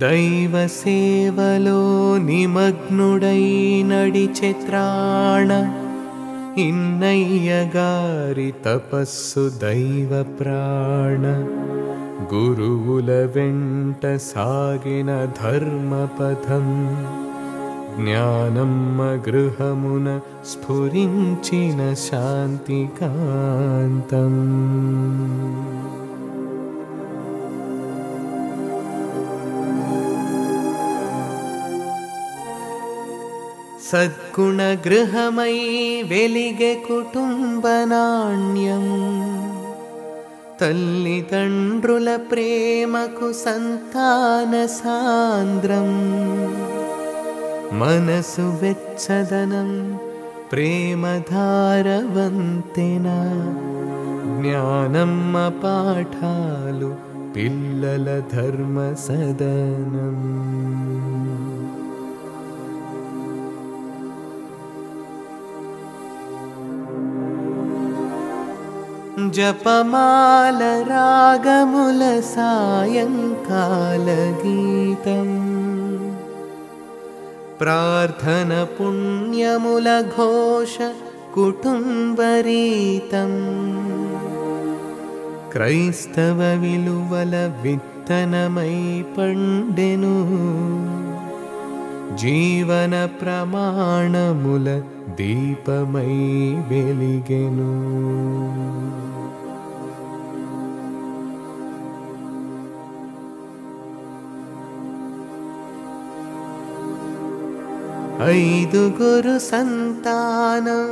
దైవ సేవలో నిమగ్నుడై నడిచె త్రాణ ఇన్నయ్య గారి తపస్సు దైవ ప్రాణ గురువుల వెంట సాగిన ధర్మపథం జ్ఞానమ్మ గృహమున స్ఫురించిన శాంతికాంతం. సద్గుణ గృహమై వెలిగే కుటుంబ నాణ్యం తల్లిదండ్రుల ప్రేమకు సంతాన సాంద్రం మనసు వెచ్చదనం ప్రేమధారవంతెన జ్ఞానమ్మ పాఠాలు పిల్లల ధర్మ సదనం. జపమాల రాగముల సాయంకాల గీతం ప్రార్థన పుణ్యముల ఘోష కుటుంబరీతం క్రైస్తవ విలువల విత్తనమై పండెను జీవన ప్రమాణముల దీపమై వెలిగెను. ఐదుగురు సంతానం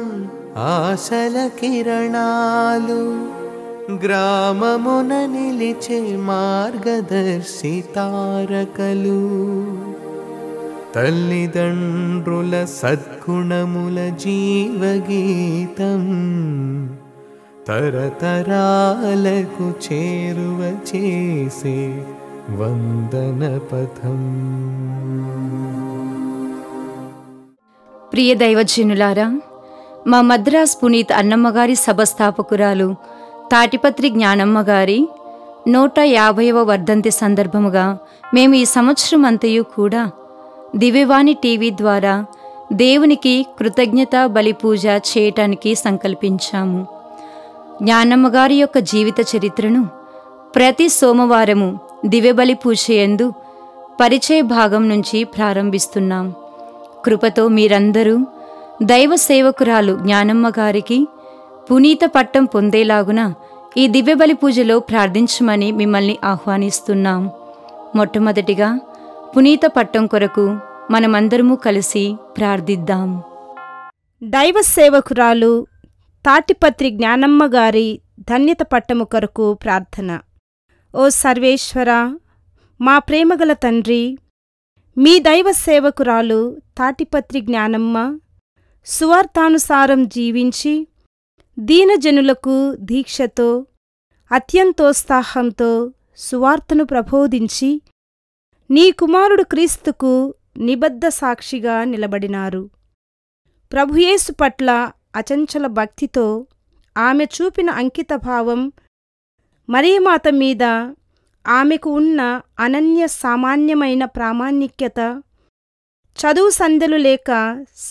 ఆశల కిరణాలు గ్రామమున నిలిచే మార్గదర్శి తారకలు తల్లిదండ్రుల సద్గుణముల జీవగీతం తరతరాలకు చేరువ చేసే వందన పథం. ప్రియ దైవజనులారా, మా మద్రాస్ పునీత్ అన్నమ్మగారి సభస్థాపకురాలు తాటిపత్రి జ్ఞానమ్మగారి 150వ వర్ధంతి సందర్భముగా మేము ఈ సంవత్సరం అంతయు కూడా దివ్యవాణి టీవీ ద్వారా దేవునికి కృతజ్ఞత బలి పూజ చేయటానికి సంకల్పించాము. జ్ఞానమ్మగారి యొక్క జీవిత చరిత్రను ప్రతి సోమవారము దివ్యబలి పూజ యందు పరిచయ భాగం నుంచి ప్రారంభిస్తున్నాం. కృపతో మీరందరూ దైవ సేవకురాలు జ్ఞానమ్మ గారికి పునీత పట్టం పొందేలాగున ఈ దివ్యబలి పూజలో ప్రార్థించమని మిమ్మల్ని ఆహ్వానిస్తున్నాం. మొట్టమొదటిగా పునీత పట్టం కొరకు మనమందరము కలిసి ప్రార్థిద్దాం. దైవ సేవకురాలు తాటిపత్రి జ్ఞానమ్మ గారి ధన్యత పట్టము కొరకు ప్రార్థన. ఓ సర్వేశ్వర, మా ప్రేమగల తండ్రి, మీ దైవ సేవకురాలు తాటిపత్రి జ్ఞానమ్మ సువార్తానుసారం జీవించి దీనజనులకు దీక్షతో అత్యంతోత్సాహంతో సువార్తను ప్రబోధించి నీ కుమారుడు క్రీస్తుకు నిబద్ధ సాక్షిగా నిలబడినారు. ప్రభుయేసు పట్ల అచంచల భక్తితో ఆమె చూపిన అంకితభావం, మరియమాత మీద ఆమెకు ఉన్న అనన్య సామాన్యమైన ప్రామాణిక్యత, చదువు సంధ్యలు లేక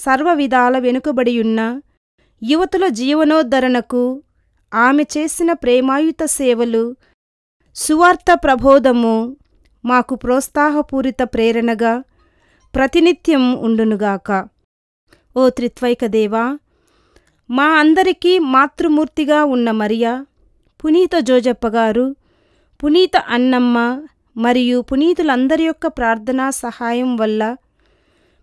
సర్వవిధాల వెనుకబడియున్న యువతుల జీవనోద్ధరణకు ఆమె చేసిన ప్రేమాయుత సేవలు, సువార్త ప్రబోధము మాకు ప్రోత్సాహపూరిత ప్రేరణగా ప్రతినిత్యం ఉండునుగాక. ఓ త్రిత్వైక దేవా, మా అందరికీ మాతృమూర్తిగా ఉన్న మరియా, పునీత జోజప్ప గారు, పునీత అన్నమ్మ మరియు పునీతులందరి యొక్క ప్రార్థనా సహాయం వల్ల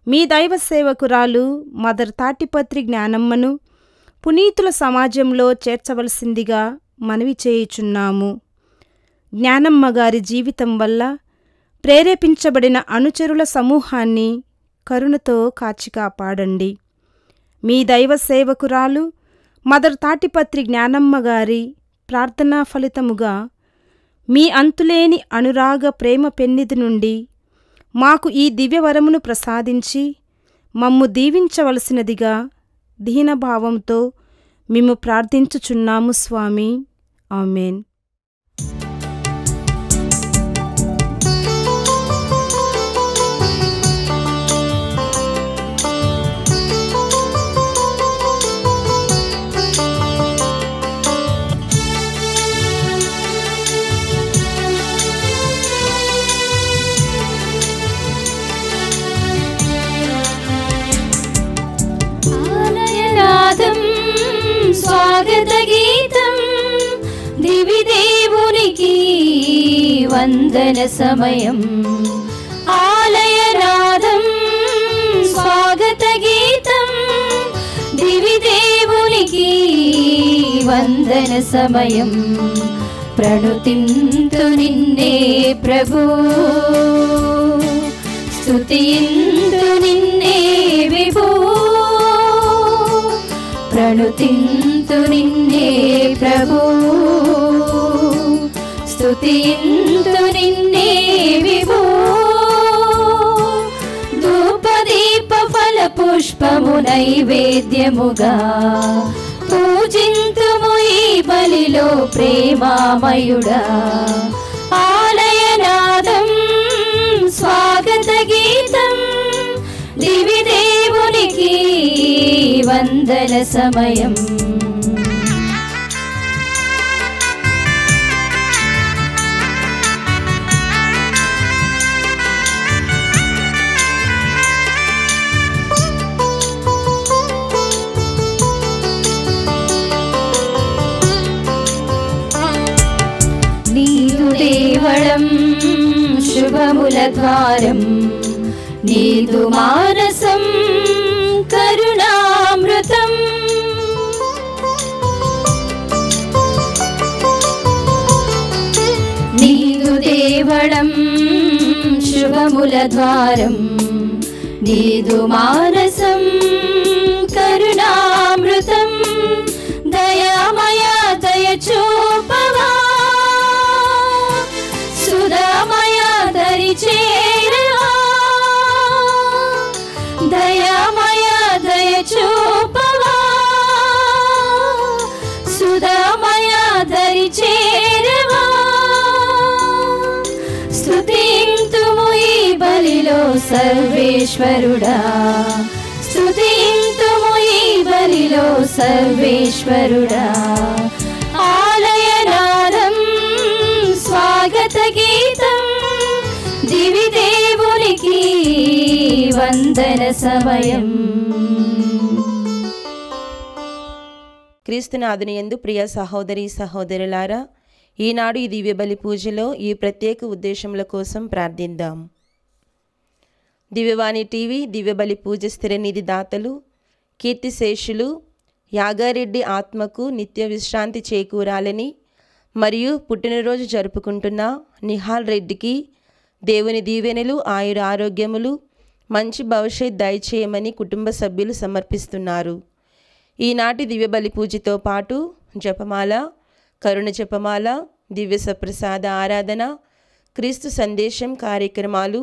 మీ దైవ సేవకురాలు మదర్ తాటిపత్రి జ్ఞానమ్మను పునీతుల సమాజంలో చేర్చవలసిందిగా మనవి చేయుచున్నాము. జ్ఞానమ్మ గారి జీవితం వల్ల ప్రేరేపించబడిన అనుచరుల సమూహాన్ని కరుణతో కాచి కాపాడండి. మీ దైవ సేవకురాలు మదర్ తాటిపత్రి జ్ఞానమ్మ గారి ప్రార్థనా ఫలితముగా మీ అంతులేని అనురాగ ప్రేమ పెన్నిధి నుండి మాకు ఈ దివ్యవరమును ప్రసాదించి మమ్ము దీవించవలసినదిగా దీనభావంతో మేము ప్రార్థించుచున్నాము స్వామి. ఆమేన్. వందన సమయం. ఆలయనాదం స్వాగత గీతం, దివి దేవునికి వందన సమయం. ప్రణుతింతు నిన్నే ప్రభు, స్తుతింతు నిన్నే విభూ. ప్రణుతింతు నిన్నే ప్రభు, స్తుతింతు నిన్నే విభూ. ధూపదీప ఫల పుష్పము నైవేద్యముగా పూజింతుము ఈ బలిలో ప్రేమామయుడా. ఆలయనాదం స్వాగత గీతం, దివి దేవునికి వందన సమయం. నీదు దేవళం శుభముల ద్వారం, నీదు మానసం కరుణామృతం. నీదు దేవళం శుభముల ద్వారం, నీదు మానసం కరుణామృతం. దయామయ దయ చూపవా, సుధామయ దరి చేరవా. దయామయ దయ చూపవా, సుధామయ దరి చేరవా. స్తుతింతుము ఈ బలిలో సర్వేశ్వరుడా, స్తుతింతుము ఈ బలిలో సర్వేశ్వరుడా. ఆలయనాదం స్వాగత గీతం, దివి దేవునికి వందన సమయం. క్రీస్తునాథుని యందు ప్రియ సహోదరి సహోదరులారా, ఈనాడు ఈ దివ్య బలి పూజలో ఈ ప్రత్యేక ఉద్దేశముల కోసం ప్రార్థిద్దాం. దివ్యవాణి టీవీ దివ్య బలి పూజ స్థిరనిధి దాతలు కీర్తిశేషులు యాగారెడ్డి ఆత్మకు నిత్య విశ్రాంతి చేకూరాలని మరియు పుట్టినరోజు జరుపుకుంటున్న నిహాల్ రెడ్డికి దేవుని దీవెనలు, ఆయుర ఆరోగ్యములు, మంచి భవిష్యత్ దయచేయమని కుటుంబ సభ్యులు సమర్పిస్తున్నారు. ఈనాటి దివ్య బలి పూజతో పాటు జపమాల, కరుణ జపమాల, దివ్య సప్రసాద ఆరాధన, క్రీస్తు సందేశం కార్యక్రమాలు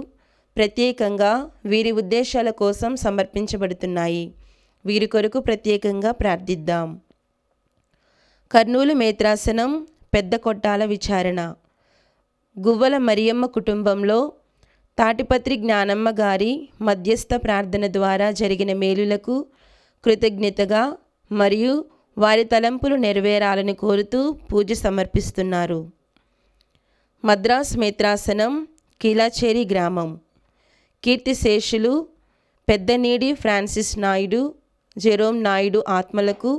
ప్రత్యేకంగా వీరి ఉద్దేశాల కోసం సమర్పించబడుతున్నాయి. వీరి కొరకు ప్రత్యేకంగా ప్రార్థిద్దాం. కర్నూలు మేత్రాసనం పెద్ద కొట్టాల విచారణ. గువ్వల మరియమ్మ కుటుంబంలో తాటిపత్రి జ్ఞానమ్మ గారి మధ్యస్థ ప్రార్థన ద్వారా జరిగిన మేలులకు కృతజ్ఞతగా మరియు వారి తలంపులు నెరవేరాలని కోరుతూ పూజ సమర్పిస్తున్నారు. మద్రాస్ మేత్రాసనం కీలాచేరి గ్రామం. కీర్తిశేషులు పెద్దనీడి ఫ్రాన్సిస్ నాయుడు, జెరోమ్ నాయుడు ఆత్మలకు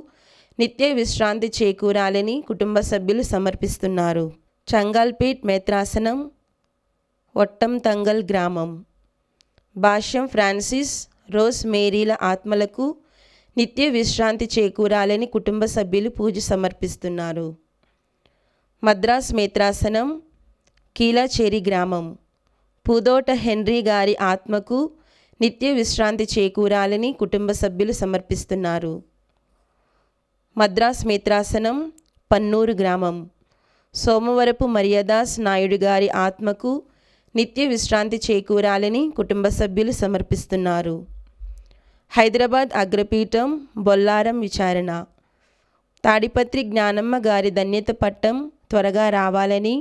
నిత్య విశ్రాంతి చేకూరాలని కుటుంబ సభ్యులు సమర్పిస్తున్నారు. చంగాల్పేట్ మేత్రాసనం ఒట్టం తంగల్ గ్రామం. భాష్యం ఫ్రాన్సిస్, రోజ్ మేరీల ఆత్మలకు నిత్య విశ్రాంతి చేకూరాలని కుటుంబ సభ్యులు పూజ సమర్పిస్తున్నారు. మద్రాస్ మేత్రాసనం కీలాచేరి గ్రామం. పూదోట హెన్రీ గారి ఆత్మకు నిత్య విశ్రాంతి చేకూరాలని కుటుంబ సభ్యులు సమర్పిస్తున్నారు. మద్రాస్ మేత్రాసనం పన్నూరు గ్రామం. సోమవరపు మరియదాస్ నాయుడు గారి ఆత్మకు నిత్య విశ్రాంతి చేకూరాలని కుటుంబ సభ్యులు సమర్పిస్తున్నారు. హైదరాబాద్ అగ్రపీఠం బొల్లారం విచారణ. తాడిపత్రి జ్ఞానమ్మ గారి ధన్యత పట్టం త్వరగా రావాలని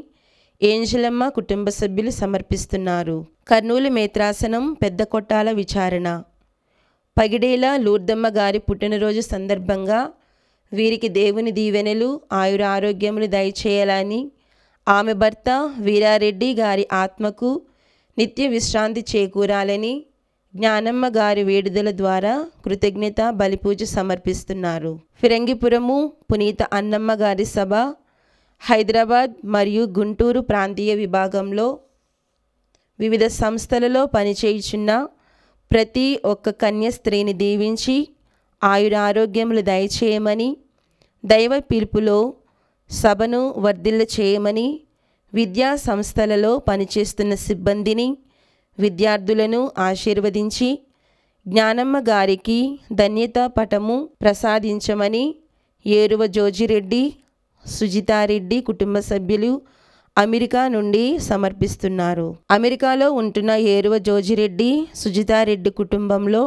ఏంజలమ్మ కుటుంబ సభ్యులు సమర్పిస్తున్నారు. కర్నూలు మేత్రాసనం పెద్ద కొట్టాల విచారణ. పగిడేల లూర్దమ్మ గారి పుట్టినరోజు సందర్భంగా వీరికి దేవుని దీవెనలు, ఆయుర ఆరోగ్యములు దయచేయాలని, ఆమె భర్త వీరారెడ్డి గారి ఆత్మకు నిత్య విశ్రాంతి చేకూరాలని జ్ఞానమ్మ గారి వేడుదల ద్వారా కృతజ్ఞత బలిపూజ సమర్పిస్తున్నారు. ఫిరంగిపురము పునీత అన్నమ్మ గారి సభ హైదరాబాద్ మరియు గుంటూరు ప్రాంతీయ విభాగంలో వివిధ సంస్థలలో పనిచేయుచున్న ప్రతి ఒక్క కన్య స్త్రీని దీవించి ఆయురారోగ్యములు దయచేయమని, దైవ పిలుపులో సభను వర్ధిల్ల చేయమని, విద్యా సంస్థలలో పనిచేస్తున్న సిబ్బందిని, విద్యార్థులను ఆశీర్వదించి జ్ఞానమ్మ గారికి ధన్యతా పటము ప్రసాదించమని ఏరువ జోజిరెడ్డి, సుజితారెడ్డి కుటుంబ సభ్యులు అమెరికా నుండి సమర్పిస్తున్నారు. అమెరికాలో ఉంటున్న ఏరువ జోజిరెడ్డి, సుజితారెడ్డి కుటుంబంలో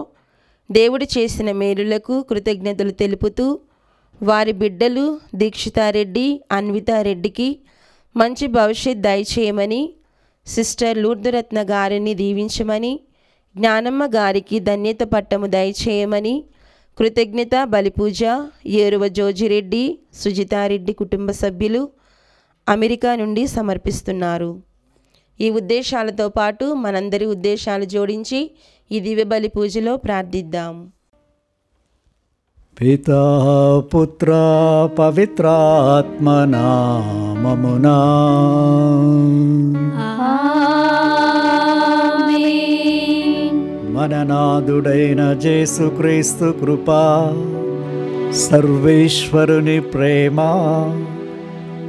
దేవుడు చేసిన మేలులకు కృతజ్ఞతలు తెలుపుతూ వారి బిడ్డలు దీక్షితారెడ్డి, అన్వితారెడ్డికి మంచి భవిష్యత్ దయచేయమని, సిస్టర్ లూర్దురత్న గారిని దీవించమని, జ్ఞానమ్మ గారికి ధన్యత పట్టము దయచేయమని కృతజ్ఞత బలిపూజ ఏరువ జోజిరెడ్డి, సుజితారెడ్డి కుటుంబ సభ్యులు అమెరికా నుండి సమర్పిస్తున్నారు. ఈ ఉద్దేశాలతో పాటు మనందరి ఉద్దేశాలు జోడించి ఈ దివ్య బలి పూజలో ప్రార్థిద్దాం. పితా పుత్ర పవిత్రాత్మ నామమునా మననాథుడైన యేసుక్రీస్తు కృపా, సర్వేశ్వరుని ప్రేమ,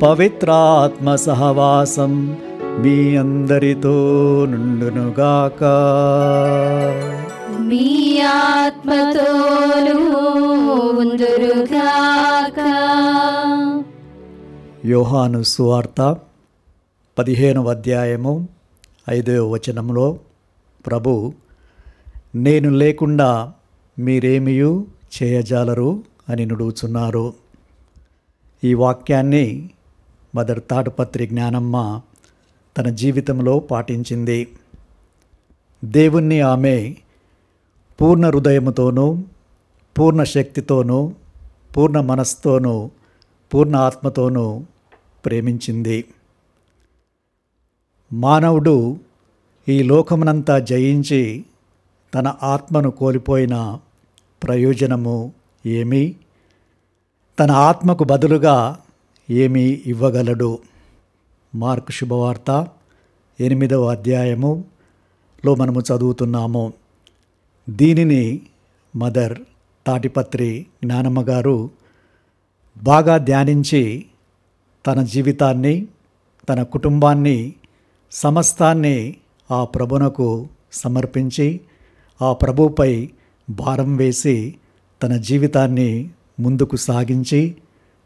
పవిత్రాత్మ సహవాసం మీ అందరితో నుండునుగాక. మీ ఆత్మతోనూ ఉందురుగాక. యోహాను సువార్త 15వ అధ్యాయము 5వ వచనంలో ప్రభు, నేను లేకుండా మీరేమియూ చేయజాలరు అని నుడుచున్నారు. ఈ వాక్యాన్ని మదర్ తాడుపత్రి జ్ఞానమ్మ తన జీవితంలో పాటించింది. దేవుణ్ణి ఆమె పూర్ణ హృదయముతోనూ, పూర్ణ శక్తితోనూ, పూర్ణ మనస్సుతోనూ, పూర్ణ ఆత్మతోనూ ప్రేమించింది. మానవుడు ఈ లోకమునంతా జయించి తన ఆత్మను కోల్పోయిన ప్రయోజనము ఏమి? తన ఆత్మకు బదులుగా ఏమి ఇవ్వగలడు? మార్కు శుభవార్త 8వ అధ్యాయములో మనము చదువుతున్నాము. దీనిని మదర్ తాటిపత్రి జ్ఞానమ్మ గారు బాగా ధ్యానించి తన జీవితాన్ని, తన కుటుంబాన్ని, సమస్తాన్ని ఆ ప్రభునకు సమర్పించి ఆ ప్రభుపై భారం వేసి తన జీవితాన్ని ముందుకు సాగించి,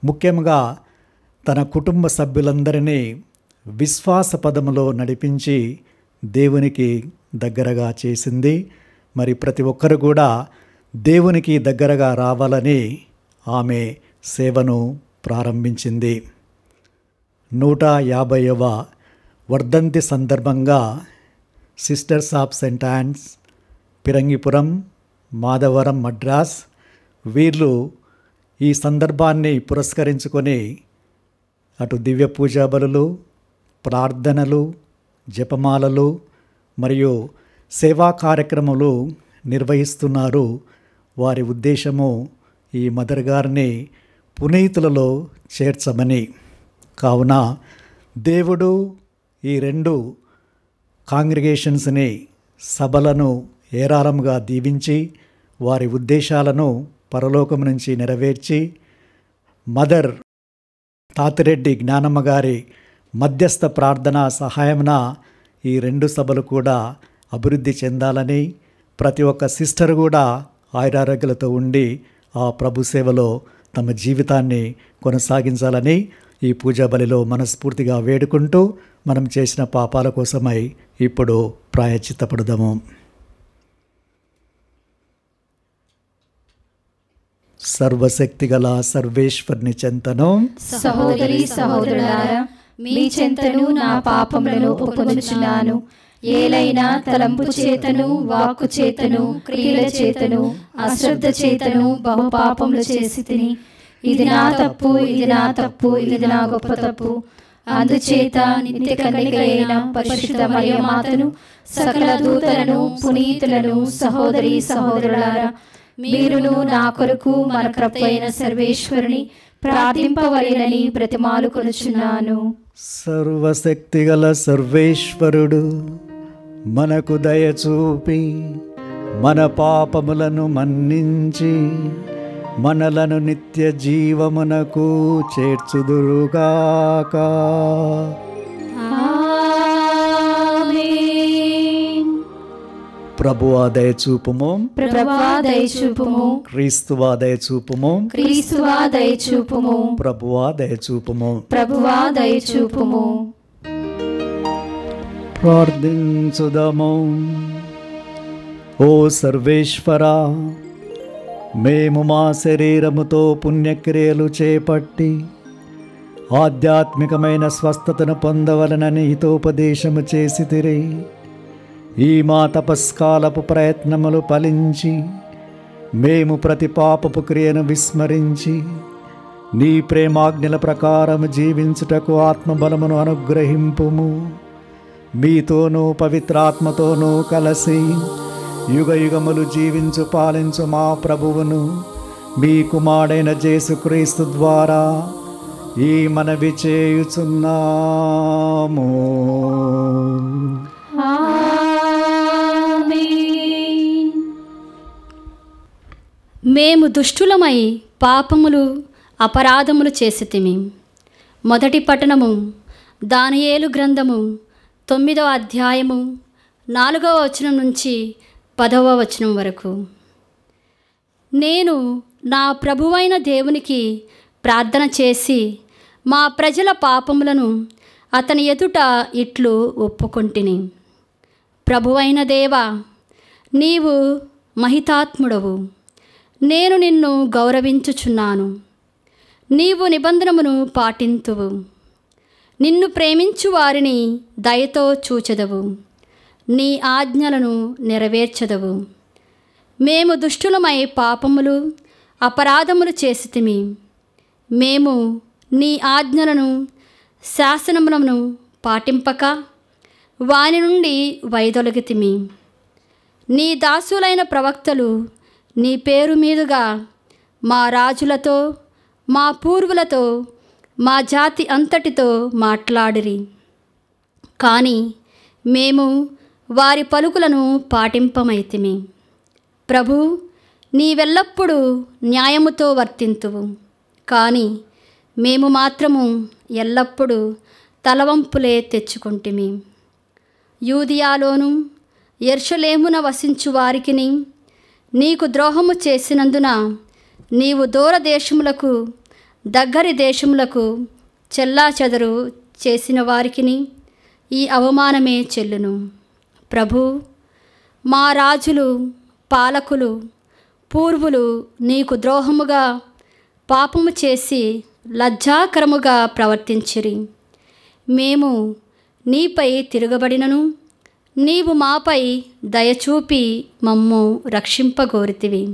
ముఖ్యంగా తన కుటుంబ సభ్యులందరినీ విశ్వాస పదములో నడిపించి దేవునికి దగ్గరగా చేసింది. మరి ప్రతి ఒక్కరు కూడా దేవునికి దగ్గరగా రావాలని ఆమె సేవను ప్రారంభించింది. 150వ వర్ధంతి సందర్భంగా sisters of saint Ann's, Pirangipuram, Madhavaram, Madras వీళ్ళు ఈ సందర్భాన్ని పురస్కరించుకొని అటు దివ్య పూజా బలులు, ప్రార్థనలు, జపమాలలు మరియు సేవా కార్యక్రమాలు నిర్వహిస్తున్నారు. వారి ఉద్దేశము ఈ మదర్ గారిని పునీతులలో చేర్చమని. కావున దేవుడు ఈ 2 కాంగ్రిగేషన్స్ని, సభలను ఏరాళంగా దీవించి వారి ఉద్దేశాలను పరలోకం నుంచి నెరవేర్చి మదర్ తాతిరెడ్డి జ్ఞానమ్మ గారి మధ్యస్థ ప్రార్థన సహాయమున ఈ 2 సభలు కూడా అభివృద్ధి చెందాలని, ప్రతి ఒక్క సిస్టర్ కూడా ఆయురారోగ్యాలతో ఉండి ఆ ప్రభు సేవలో తమ జీవితాన్ని కొనసాగించాలని ఈ పూజా బలిలో మనస్ఫూర్తిగా వేడుకుంటూ మనం చేసిన పాపాల కోసమై ఇప్పుడు ప్రాయశ్చిత్తపడదాము. సర్వశక్తిగల సర్వేశ్వరుని చెంతను, సహోదరి సహోదరులారా, మీ చెంతను నా పాపములను ఒప్పుకొనుచున్నాను. ఏలైనా తలంపు చేతను, వాక్కు చేతను, క్రియల చేతను, అశ్రద్ధ చేతను బహుపాపములు చేసి తిని, ఇది నా తప్పు, ఇది నా తప్పు, ఇది నా గొప్ప తప్పు. అందుచేత నిత్య కన్యకైన పరిశుద్ధ మరియమాతను, సకల దూతలను, పునీతులను, సహోదరి సహోదరులారా, మీరును నా కొరకు మన ప్రభువైన సర్వేశ్వరుని ప్రార్థింపవలెనని బ్రతిమాలుకొనుచున్నాను. సర్వశక్తిగల సర్వేశ్వరుడు మనకు దయచూపి మన పాపములను మన్నించి మనలను నిత్య జీవమునకు చేర్చుదురుగాక. ఆమేన్. ప్రభువా దయచూపుము, ప్రభువా దయచూపుము, క్రీస్తువా దయచూపుము, క్రీస్తువా దయచూపుము, ప్రభువా దయచూపుము. ప్రభువా దయచూపుము. ప్రార్థించుదము. ఓ సర్వేశ్వరా, మేము మా శరీరముతో పుణ్యక్రియలు చేపట్టి ఆధ్యాత్మికమైన స్వస్థతను పొందవలనని హితోపదేశము చేసితిరి. ఈ మా తపస్కాలపు ప్రయత్నములు ఫలించి మేము ప్రతి పాపపు క్రియను విస్మరించి నీ ప్రేమాజ్ఞల ప్రకారము జీవించుటకు ఆత్మబలమును అనుగ్రహింపుము. మీతోనూ పవిత్రాత్మతోనూ కలిసి యుగ యుగములు జీవించు పాలించు మా ప్రభువును మీ కుమారుడైన యేసుక్రీస్తు ద్వారా ఈ మనవి చేయుచున్నాము. ఆమేన్. మేము దుష్టులమై పాపములు అపరాధములు చేసితిమి. మొదటి పట్టణము దానియేలు గ్రంథము 9వ అధ్యాయము 4వ వచనం నుంచి 10వ వచనం వరకు. నేను నా ప్రభువైన దేవునికి ప్రార్థన చేసి మా ప్రజల పాపములను అతని ఎదుట ఇట్లు ఒప్పుకొంటిని. ప్రభువైన దేవా, నీవు మహితాత్ముడవు, నేను నిన్ను గౌరవించుచున్నాను. నీవు నిబంధనమును పాటింతువు, నిన్ను ప్రేమించు వారిని దయతో చూచెదవు, నీ ఆజ్ఞలను నెరవేర్చెదవు. మేము దుష్టులమై పాపములు అపరాధములు చేసితిమి. మేము నీ ఆజ్ఞలను శాసనములను పాటింపక వాని నుండి వైదొలగితిమి. నీ దాసులైన ప్రవక్తలు నీ పేరు మీదుగా మా రాజులతో మా పూర్వులతో మా జాతి అంతటితో మాట్లాడిరి. కానీ మేము వారి పలుకులను పాటింపమైతిమి. ప్రభు, నీవెల్లప్పుడూ న్యాయముతో వర్తింతువు, కానీ మేము మాత్రము ఎల్లప్పుడూ తలవంపులే తెచ్చుకొంటిమి. యూదియాలోను యెరూషలేమున వసించు వారికిని నీకు ద్రోహము చేసినందున నీవు దూర దేశములకు దగ్గరి దేశములకు చెల్లాచెదరు చేసిన వారికిని ఈ అవమానమే చెల్లును. ప్రభు, మా రాజులు పాలకులు పూర్వులు నీకు ద్రోహముగా పాపము చేసి లజ్జాకరముగా ప్రవర్తించిరి. మేము నీపై తిరగబడినను నీవు మాపై దయచూపి మమ్ము రక్షింపగోరితివి.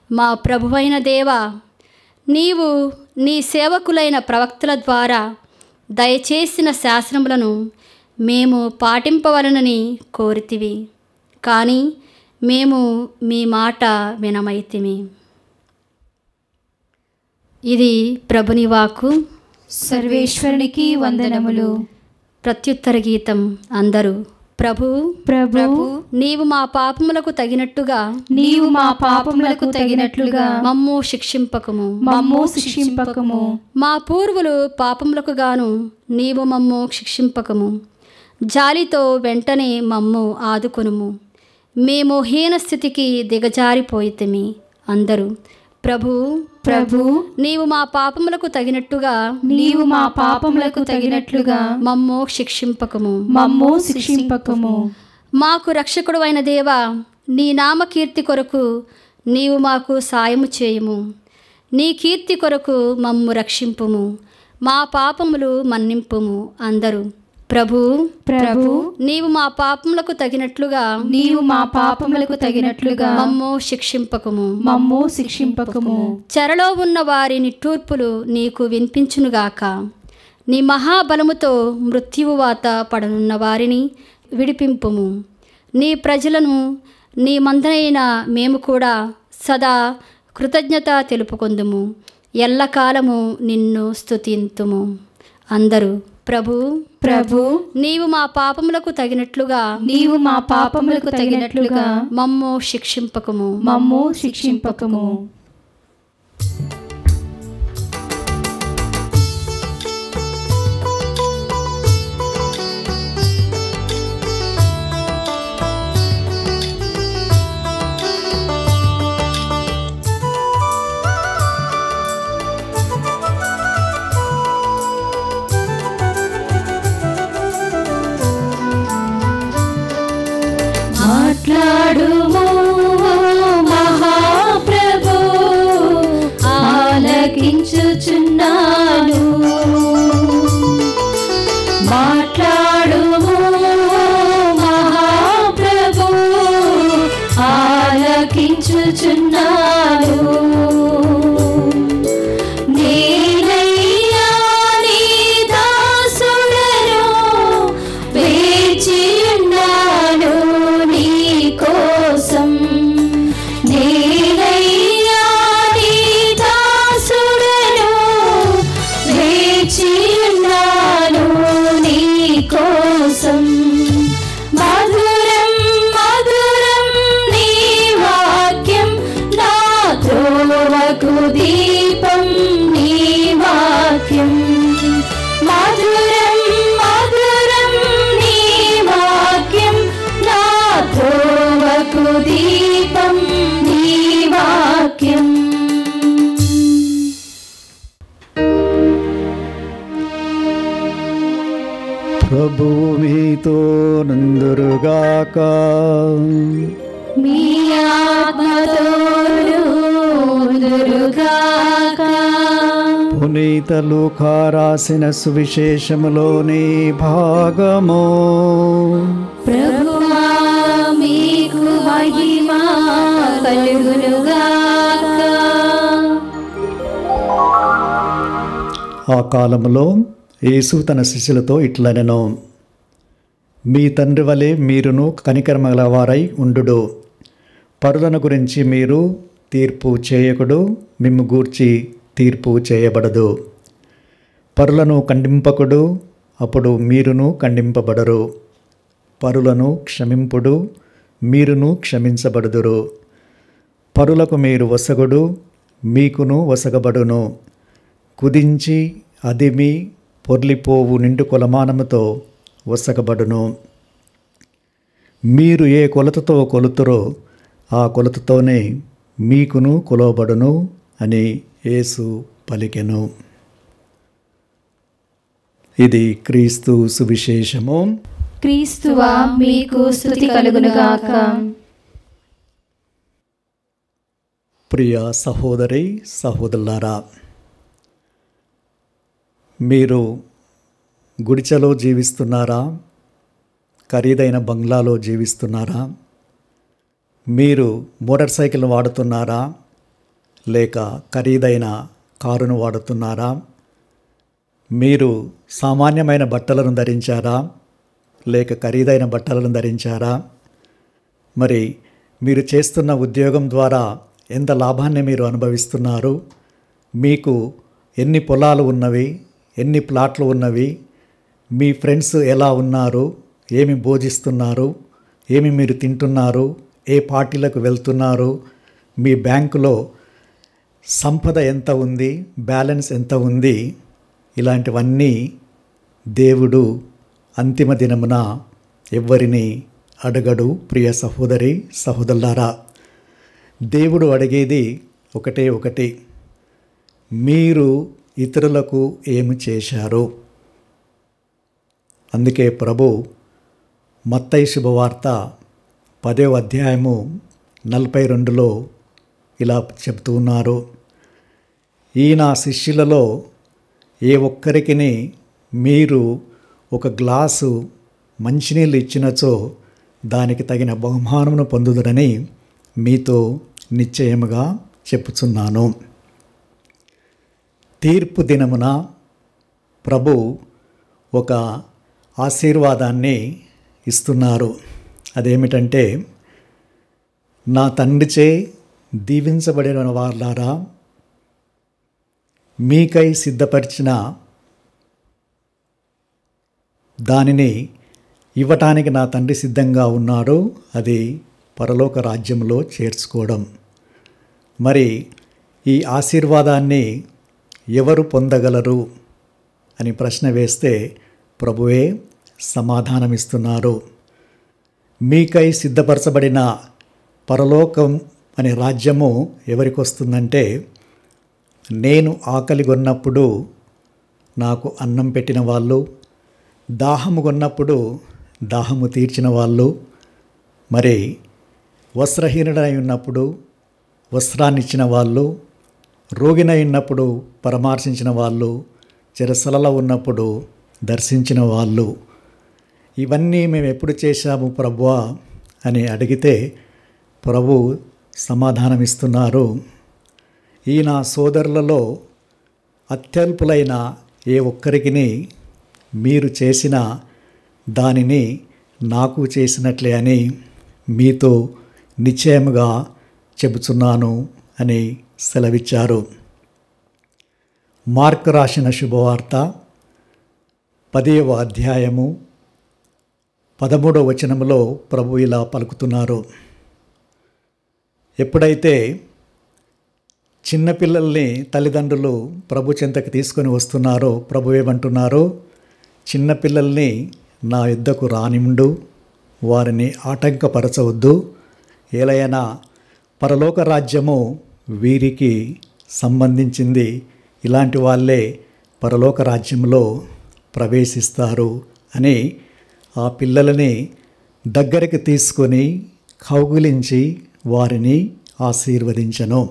మా ప్రభువైన దేవా, నీవు నీ సేవకులైన ప్రవక్తల ద్వారా దయచేసిన శాసనములను మేము పాటింపవలనని కోరితివి, కానీ మేము మీ మాట వినమైతిమి. ఇది ప్రభుని వాక్కు. సర్వేశ్వరునికి వందనములు. ప్రత్యుత్తర గీతం. అందరూ ప్రభు ప్రభు, నీవు మా పాపములకు తగినట్టుగా నీవు మా పాపములకు తగినట్లుగా మమ్ము శిక్షింపకము. మమ్ము శిక్షింపకము. మా పూర్వులు పాపములకు గాను నీవు మమ్ము శిక్షింపకము. జాలితో వెంటనే మమ్ము ఆదుకొనుము. మేము హీన స్థితికి దిగజారిపోయితిమి. అందరూ ప్రభు ప్రభు, నీవు మా పాపములకు తగినట్టుగా నీవు మా పాపములకు తగినట్లుగా మమ్ము శిక్షింపకము. మమ్ము శిక్షింపకము. మాకు రక్షకుడు అయిన దేవా, నీ నామకీర్తి కొరకు నీవు మాకు సాయము చేయుము. నీ కీర్తి కొరకు మమ్ము రక్షింపుము. మా పాపములు మన్నింపుము. అందరూ ప్రభు ప్రభు, నీవు మా పాపములకు తగినట్లుగా నీవు మా పాపములకు తగినట్లుగా మమ్ము శిక్షింపకము. మమ్ము శిక్షింపకము. చెరలో ఉన్న వారి నిట్టూర్పులు నీకు వినిపించునుగాక. నీ మహాబలముతో మృత్యువు వాత పడనున్న వారిని విడిపింపుము. నీ ప్రజలను నీ మందనైన మేము కూడా సదా కృతజ్ఞత తెలుపుకొందుము. ఎల్లకాలము నిన్ను స్తుతింతుము. అందరూ ప్రభు ప్రభు నీవు మా పాపములకు తగినట్లుగా నీవు మా పాపములకు తగినట్లుగా మమ్ము శిక్షింపకము. మమ్ము శిక్షింపకము. మాట్లాడుము మహాప్రభు, ఆలకించుచున్నాను. మాట్లాడుము మహాప్రభు, ఆలకించుచున్నాను. నేనయ్యా నీ దాసుడను, వేచియున్నాను నీ కోసం. నేనయ్యా నీ దాసుడను, వేచియున్నాను నీ కోసం. మధురం మధురం నీ వాక్యం, నా త్రోవకు దీపం నీ వాక్యం. మధురం మధురం నీ వాక్యం, నా త్రోవకు దీపం నీ వాక్యం. ప్రభువు మీతో నందురుగాక. మీ ఆత్మతోను దురుగాక. పునీత లూకా రాసిన సువిశేషములోని భాగము. ప్రభువా మీకు మహిమ కలుగునుగాక. ఆ కాలములో యేసు తన శిష్యులతో ఇట్లనెను, మీ తండ్రి వలె మీరును కనికరమగల వారై ఉండుడు. పరులను గురించి మీరు తీర్పు చేయకుడు, మిమ్ము గూర్చి తీర్పు చేయబడదు. పరులను ఖండింపకుడు, అప్పుడు మీరును ఖండింపబడరు. పరులను క్షమింపుడు, మీరును క్షమించబడుదురు. పరులకు మీరు వసగుడు, మీకును వసగబడును. కుదించి అదిమి పొర్లిపోవు నిండు కొలమానముతో వసగబడును. మీరు ఏ కొలతతో కొలుతురో ఆ కొలతతోనే మీకును కొలవబడును అని యేసు పలికెను. ఇది క్రీస్తు సువిశేషము. క్రీస్తువా మీకు స్తుతి కలుగునుగాక. ప్రియ సహోదరి సహోదరులారా, మీరు గుడిచెలో జీవిస్తున్నారా? ఖరీదైన బంగ్లాలో జీవిస్తున్నారా? మీరు మోటార్ సైకిల్ వాడుతున్నారా? లేక ఖరీదైన కారును వాడుతున్నారా? మీరు సామాన్యమైన బట్టలను ధరించారా? లేక ఖరీదైన బట్టలను ధరించారా? మరి మీరు చేస్తున్న ఉద్యోగం ద్వారా ఎంత లాభాన్ని మీరు అనుభవిస్తున్నారు? మీకు ఎన్ని పొలాలు ఉన్నవి? ఎన్ని ప్లాట్లు ఉన్నవి? మీ ఫ్రెండ్స్ ఎలా ఉన్నారు? ఏమి భోజిస్తున్నారు? ఏమి మీరు తింటున్నారు? ఏ పార్టీలకు వెళ్తున్నారు? మీ బ్యాంకులో సంపద ఎంత ఉంది? బ్యాలెన్స్ ఎంత ఉంది? ఇలాంటివన్నీ దేవుడు అంతిమ దినమున ఎవ్వరిని అడగడు. ప్రియ సహోదరి సహోదరులారా, దేవుడు అడిగేది ఒకటి, మీరు ఇతరులకు ఏమి చేశారు? అందుకే ప్రభు మత్తయి శుభవార్త 10వ అధ్యాయము 42లో ఇలా చెప్తూ ఉన్నారు, ఈ నా శిష్యులలో ఏ ఒక్కరికి మీరు ఒక గ్లాసు మంచినీళ్ళు ఇచ్చినచో దానికి తగిన బహుమానమును పొందుదురని మీతో నిశ్చయముగా చెప్పుచున్నాను. తీర్పు దినమున ప్రభు ఒక ఆశీర్వాదాన్ని ఇస్తున్నారు. అదేమిటంటే, నా తండ్రిచే దీవించబడిన వారులారా, మీకై సిద్ధపరిచిన దానిని ఇవ్వటానికి నా తండ్రి సిద్ధంగా ఉన్నారు, అది పరలోక రాజ్యంలో చేర్చుకోవడం. మరి ఈ ఆశీర్వాదాన్ని ఎవరు పొందగలరు అని ప్రశ్న వేస్తే ప్రభువే సమాధానమిస్తున్నారు. మీకై సిద్ధపరచబడిన పరలోకం అనే రాజ్యము ఎవరికి వస్తుందంటే, నేను ఆకలిగొన్నప్పుడు నాకు అన్నం పెట్టిన వాళ్ళు, దాహము కొన్నప్పుడు దాహము తీర్చిన వాళ్ళు, మరి వస్త్రహీనుడై ఉన్నప్పుడు వస్త్రాన్ని ఇచ్చిన వాళ్ళు, రోగినై ఉన్నప్పుడు పరామర్శించిన వాళ్ళు, చెరసలలో ఉన్నప్పుడు దర్శించిన వాళ్ళు. ఇవన్నీ మేము ఎప్పుడు చేశాము ప్రభువా అని అడిగితే ప్రభు సమాధానమిస్తున్నారు. ఈ నా సోదరులలో అత్యల్పులైన ఏ ఒక్కరికి మీరు చేసిన దానిని నాకు చేసినట్లే అని మీతో నిశ్చయముగా చెబుతున్నాను అని సెలవిచ్చారు. మార్కు రాసిన శుభవార్త 10వ అధ్యాయము 13వ వచనములో ప్రభు ఇలా పలుకుతున్నారు. ఎప్పుడైతే చిన్నపిల్లల్ని తల్లిదండ్రులు ప్రభు చెంతకు తీసుకొని వస్తున్నారో ప్రభు ఏమంటున్నారో, చిన్నపిల్లల్ని నా యుద్ధకు రానిముండు, వారిని ఆటంకపరచవద్దు, ఏలైనా పరలోక రాజ్యము వీరికి సంబంధించింది, ఇలాంటి వాళ్ళే పరలోక రాజ్యంలో ప్రవేశిస్తారు అని ఆ పిల్లలని దగ్గరికి తీసుకొని కౌగిలించి వారిని ఆశీర్వదించను.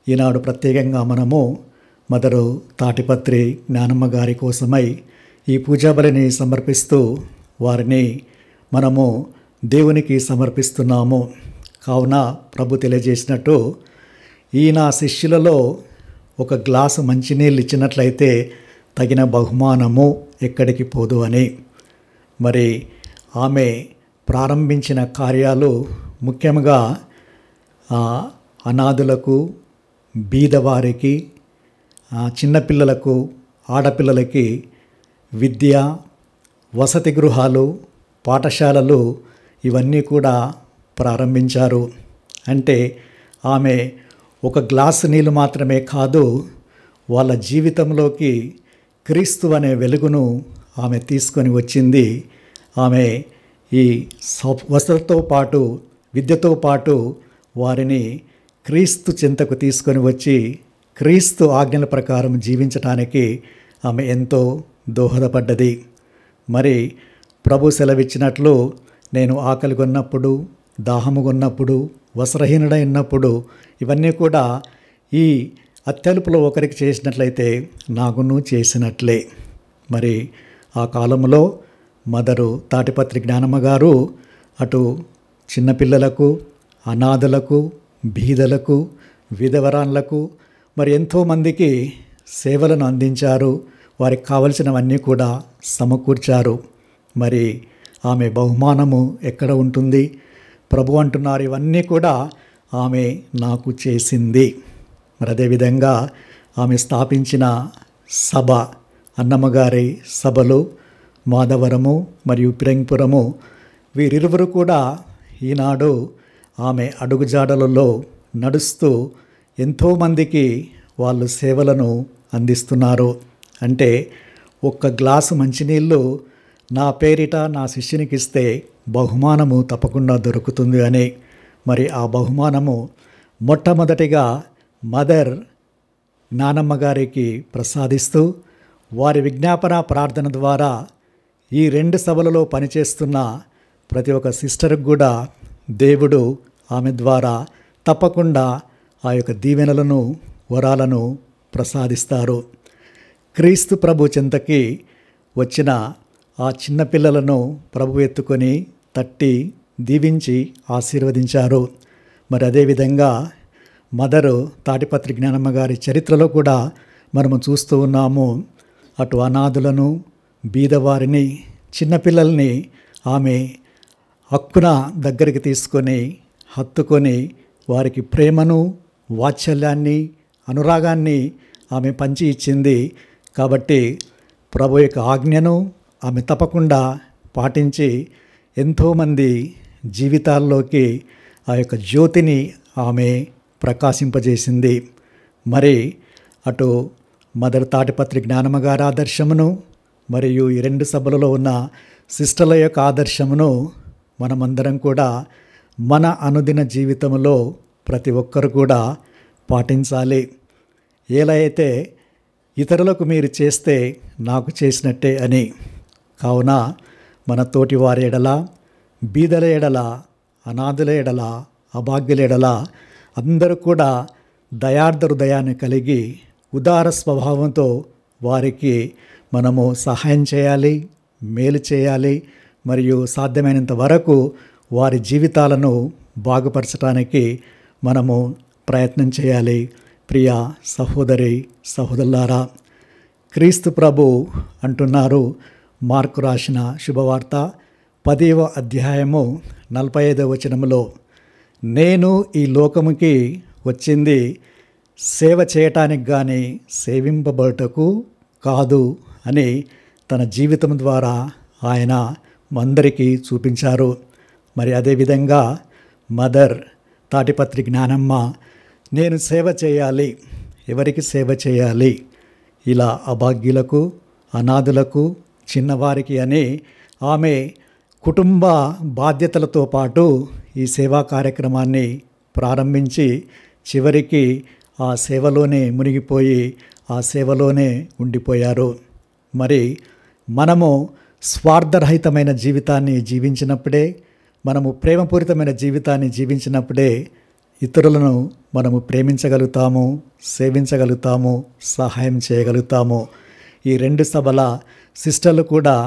ఈనాడు ప్రత్యేకంగా మనము మదరు తాటిపత్రి జ్ఞానమ్మ గారి కోసమై ఈ పూజాబలిని సమర్పిస్తూ వారిని మనము దేవునికి సమర్పిస్తున్నాము. కావున ప్రభు తెలియజేసినట్టు, ఈ నా శిష్యులలో ఒక గ్లాసు మంచినీళ్ళు ఇచ్చినట్లయితే తగిన బహుమానము ఎక్కడికి పోదు అని. మరి ఆమె ప్రారంభించిన కార్యాలు ముఖ్యంగా అనాథులకు, బీదవారికి, చిన్నపిల్లలకు, ఆడపిల్లలకి విద్య, వసతి గృహాలు, పాఠశాలలు ఇవన్నీ కూడా ప్రారంభించారు. అంటే ఆమె ఒక గ్లాసు నీళ్ళు మాత్రమే కాదు, వాళ్ళ జీవితంలోకి క్రీస్తు అనే వెలుగును ఆమె తీసుకొని వచ్చింది. ఆమె ఈ వసతితో పాటు, విద్యతో పాటు వారిని క్రీస్తు చెంతకు తీసుకొని వచ్చి క్రీస్తు ఆజ్ఞల ప్రకారం జీవించటానికి ఆమె ఎంతో దోహదపడ్డది. మరి ప్రభు సెలవిచ్చినట్లు, నేను ఆకలి కొన్నప్పుడు, దాహము కొన్నప్పుడు, వస్త్రహీనుడైనప్పుడు ఇవన్నీ కూడా ఈ అత్యల్పులో ఒకరికి చేసినట్లయితే నాకును చేసినట్లే. మరి ఆ కాలంలో మదరు తాటిపత్రి జ్ఞానమ్మ గారు అటు చిన్నపిల్లలకు, అనాథలకు, బీదలకు, విధవరాన్లకు మరి ఎంతోమందికి సేవలను అందించారు. వారికి కావలసినవన్నీ కూడా సమకూర్చారు. మరి ఆమె బహుమానము ఎక్కడ ఉంటుంది? ప్రభు అంటున్నారు, ఇవన్నీ కూడా ఆమె నాకు చేసింది. మరి అదేవిధంగా ఆమె స్థాపించిన సభ, అన్నమ్మగారి సభలు మాధవరము మరియు పిరంగిపురము, వీరిరువురు కూడా ఈనాడు ఆమె అడుగుజాడలలో నడుస్తూ ఎంతోమందికి వాళ్ళు సేవలను అందిస్తున్నారు. అంటే ఒక్క గ్లాసు మంచినీళ్ళు నా పేరిట నా శిష్యునికి ఇస్తే బహుమానము తప్పకుండా దొరుకుతుంది అని. మరి ఆ బహుమానము మొట్టమొదటిగా మదర్ జ్ఞానమ్మ గారికి ప్రసాదిస్తూ వారి విజ్ఞాపన ప్రార్థన ద్వారా ఈ 2 సభలలో పనిచేస్తున్న ప్రతి ఒక్క సిస్టర్కి కూడా దేవుడు ఆమె ద్వారా తప్పకుండా ఆ యొక్క దీవెనలను, వరాలను ప్రసాదిస్తారు. క్రీస్తు ప్రభు చెంతకి వచ్చిన ఆ చిన్నపిల్లలను ప్రభు ఎత్తుకొని తట్టి దీవించి ఆశీర్వదించారు. మరి అదేవిధంగా మదరు తాటిపత్రి జ్ఞానమ్మ గారి చరిత్రలో కూడా మనము చూస్తూ ఉన్నాము. అటు అనాథులను, బీదవారిని, చిన్నపిల్లల్ని ఆమె హక్కున దగ్గరికి తీసుకొని హత్తుకొని వారికి ప్రేమను, వాత్సల్యాన్ని, అనురాగాన్ని ఆమె పంచి ఇచ్చింది. కాబట్టి ప్రభు యొక్క ఆజ్ఞను ఆమె తప్పకుండా పాటించి ఎంతోమంది జీవితాల్లోకి ఆ యొక్క జ్యోతిని ఆమె ప్రకాశింపజేసింది. మరి అటు మదర్ తాటిపత్రి జ్ఞానమ్మ గారి ఆదర్శమును మరియు ఈ 2 సభలలో ఉన్న సిస్టర్ల యొక్క ఆదర్శమును మనమందరం కూడా మన అనుదిన జీవితంలో ప్రతి ఒక్కరు కూడా పాటించాలి. ఎలా అయితే ఇతరులకు మీరు చేస్తే నాకు చేసినట్టే అని. కావున మన తోటి వారి ఎడల, బీదల ఎడల, అనాథుల ఎడల, అభాగ్యుల ఎడల అందరూ కూడా దయార్థ హృదయాన్ని కలిగి ఉదార స్వభావంతో వారికి మనము సహాయం చేయాలి, మేలు చేయాలి. మరియు సాధ్యమైనంత వరకు వారి జీవితాలను బాగుపరచడానికి మనము ప్రయత్నం చేయాలి. ప్రియ సహోదరి సహోదరులారా, క్రీస్తు ప్రభు అంటున్నారు మార్కు రాసిన శుభవార్త 10వ అధ్యాయము 45వ వచనములో, నేను ఈ లోకముకి వచ్చింది సేవ చేయటానికి కానీ సేవింపబడుటకు కాదు అని తన జీవితం ద్వారా ఆయన అందరికీ చూపించారు. మరి అదేవిధంగా మదర్ తాటిపత్రి జ్ఞానమ్మ, నేను సేవ చేయాలి. ఎవరికి సేవ చేయాలి? ఇలా అభాగ్యులకు, అనాథులకు, చిన్నవారికి అని ఆమె కుటుంబ బాధ్యతలతో పాటు ఈ సేవా కార్యక్రమాన్ని ప్రారంభించి చివరికి ఆ సేవలోనే మునిగిపోయి ఆ సేవలోనే ఉండిపోయారు. మరి మనము స్వార్థరహితమైన జీవితాన్ని జీవించినప్పుడే, మనము ప్రేమపూరితమైన జీవితాన్ని జీవించినప్పుడే ఇతరులను మనము ప్రేమించగలుగుతాము, సేవించగలుగుతాము, సహాయం చేయగలుగుతాము. ఈ 2 సభల సిస్టర్లు కూడా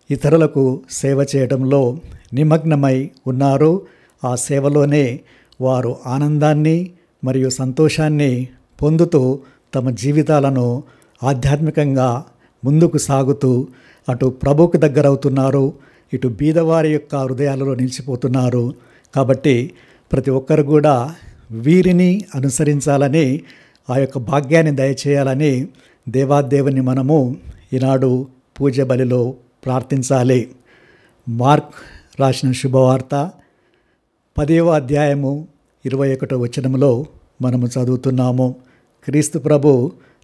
ఇతరులకు సేవ చేయడంలో నిమగ్నమై ఉన్నారు. ఆ సేవలోనే వారు ఆనందాన్ని మరియు సంతోషాన్ని పొందుతూ తమ జీవితాలను ఆధ్యాత్మికంగా ముందుకు సాగుతూ అటు ప్రభువుకు దగ్గర అవుతున్నారు, ఇటు బీదవారి యొక్క హృదయాలలో నిలిచిపోతున్నారు. కాబట్టి ప్రతి ఒక్కరు కూడా వీరిని అనుసరించాలని, ఆ యొక్క భాగ్యాన్ని దయచేయాలని దేవాదేవుని మనము ఈనాడు పూజ బలిలో ప్రార్థించాలి. మార్క్ రాసిన శుభవార్త 10వ అధ్యాయము 21వ వచనంలో మనము చదువుతున్నాము. క్రీస్తు ప్రభు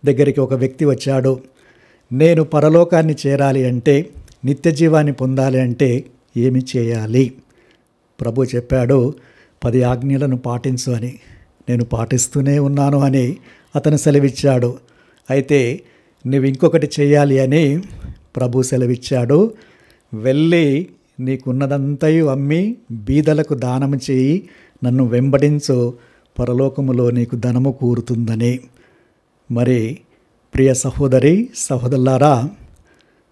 దగ్గరికి ఒక వ్యక్తి వచ్చాడు. నేను పరలోకాన్ని చేరాలి అంటే, నిత్య జీవాన్ని పొందాలి అంటే ఏమి చేయాలి? ప్రభు చెప్పాడు, 10 ఆజ్ఞలను పాటించు అని. నేను పాటిస్తూనే ఉన్నాను అని అతను సెలవిచ్చాడు. అయితే నువ్వు ఇంకొకటి చేయాలి అని ప్రభు సెలవిచ్చాడు. వెళ్ళి నీకున్నదంతయు అమ్మి బీదలకు దానము చేయి, నన్ను వెంబడించు, పరలోకములో నీకు ధనము కూరుతుందని. మరి ప్రియ సహోదరి సహోదరులారా,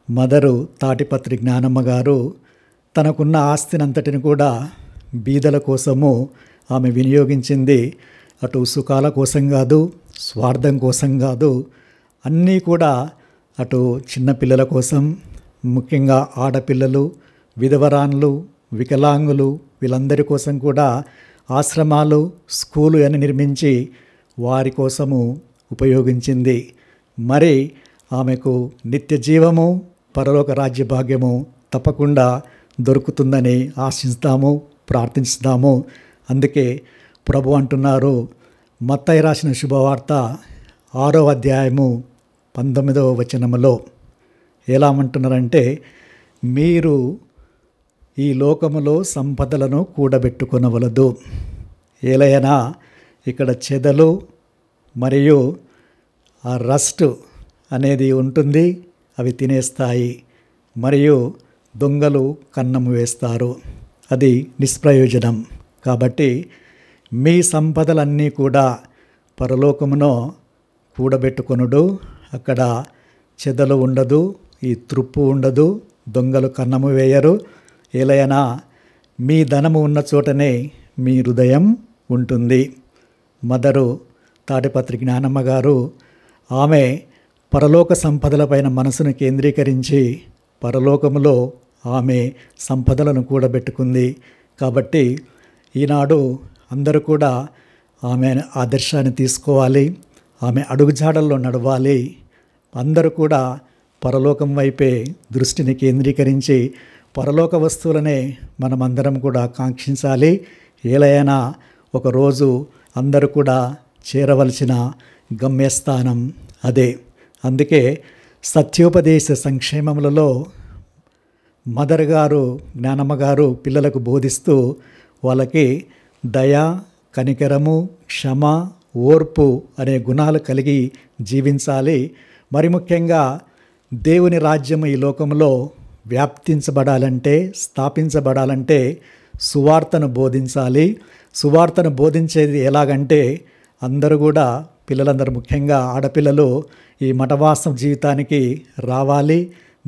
మదరు తాటిపత్రి జ్ఞానమ్మ గారు తనకున్న ఆస్తినంతటిని కూడా బీదల కోసము ఆమె వినియోగించింది. అటు సుఖాల కోసం కాదు, స్వార్థం కోసం కాదు, అన్నీ కూడా అటు చిన్నపిల్లల కోసం, ముఖ్యంగా ఆడపిల్లలు, విధవరాన్లు, వికలాంగులు, వీళ్ళందరి కోసం కూడా ఆశ్రమాలు, స్కూలు అని నిర్మించి వారి కోసము ఉపయోగించింది. మరి ఆమెకు నిత్య జీవము, పరలోక రాజ్య భాగ్యము తప్పకుండా దొరుకుతుందని ఆశిస్తాము, ప్రార్థిస్తాము. అందుకే ప్రభు అంటున్నారు మత్తయి రాసిన శుభవార్త 6వ అధ్యాయము 19వ వచనములో ఎలా అంటున్నారంటే, మీరు ఈ లోకములో సంపదలను కూడబెట్టుకొనవలదు. ఏలైనా ఇక్కడ చెదలు మరియు ఆ రస్ట్ అనేది ఉంటుంది, అవి తినేస్తాయి. మరియు దొంగలు కన్నము వేస్తారు, అది నిష్ప్రయోజనం. కాబట్టి మీ సంపదలన్నీ కూడా పరలోకమునో కూడబెట్టుకొనుడు. అక్కడ చెదలు ఉండదు, ఈ త్రుప్పు ఉండదు, దొంగలు కన్నము వేయరు. ఏలైనా మీ ధనము ఉన్న చోటనే మీ హృదయం ఉంటుంది. మదరు తాటిపత్రి జ్ఞానమ్మ గారు ఆమె పరలోక సంపదలపైన మనసును కేంద్రీకరించి పరలోకములో ఆమె సంపదలను కూడబెట్టుకుంది. కాబట్టి ఈనాడు అందరూ కూడా ఆమె ఆదర్శాన్ని తీసుకోవాలి, ఆమె అడుగుజాడల్లో నడవాలి. అందరూ కూడా పరలోకం వైపే దృష్టిని కేంద్రీకరించి పరలోక వస్తువులనే మనమందరం కూడా కాంక్షించాలి. ఏలైనా ఒకరోజు అందరూ కూడా చేరవలసిన గమ్యస్థానం అదే. అందుకే సత్యోపదేశ సంక్షేమములలో మదర్ గారు, జ్ఞానమ్మ గారు పిల్లలకు బోధిస్తూ వాళ్ళకి దయ, కనికరము, క్షమ, ఓర్పు అనే గుణాలు కలిగి జీవించాలి. మరి ముఖ్యంగా దేవుని రాజ్యం ఈ లోకంలో వ్యాప్తించబడాలంటే, స్థాపించబడాలంటే సువార్తను బోధించాలి. సువార్తను బోధించేది ఎలాగంటే అందరూ కూడా, పిల్లలందరూ ముఖ్యంగా ఆడపిల్లలు ఈ మఠవాసం జీవితానికి రావాలి.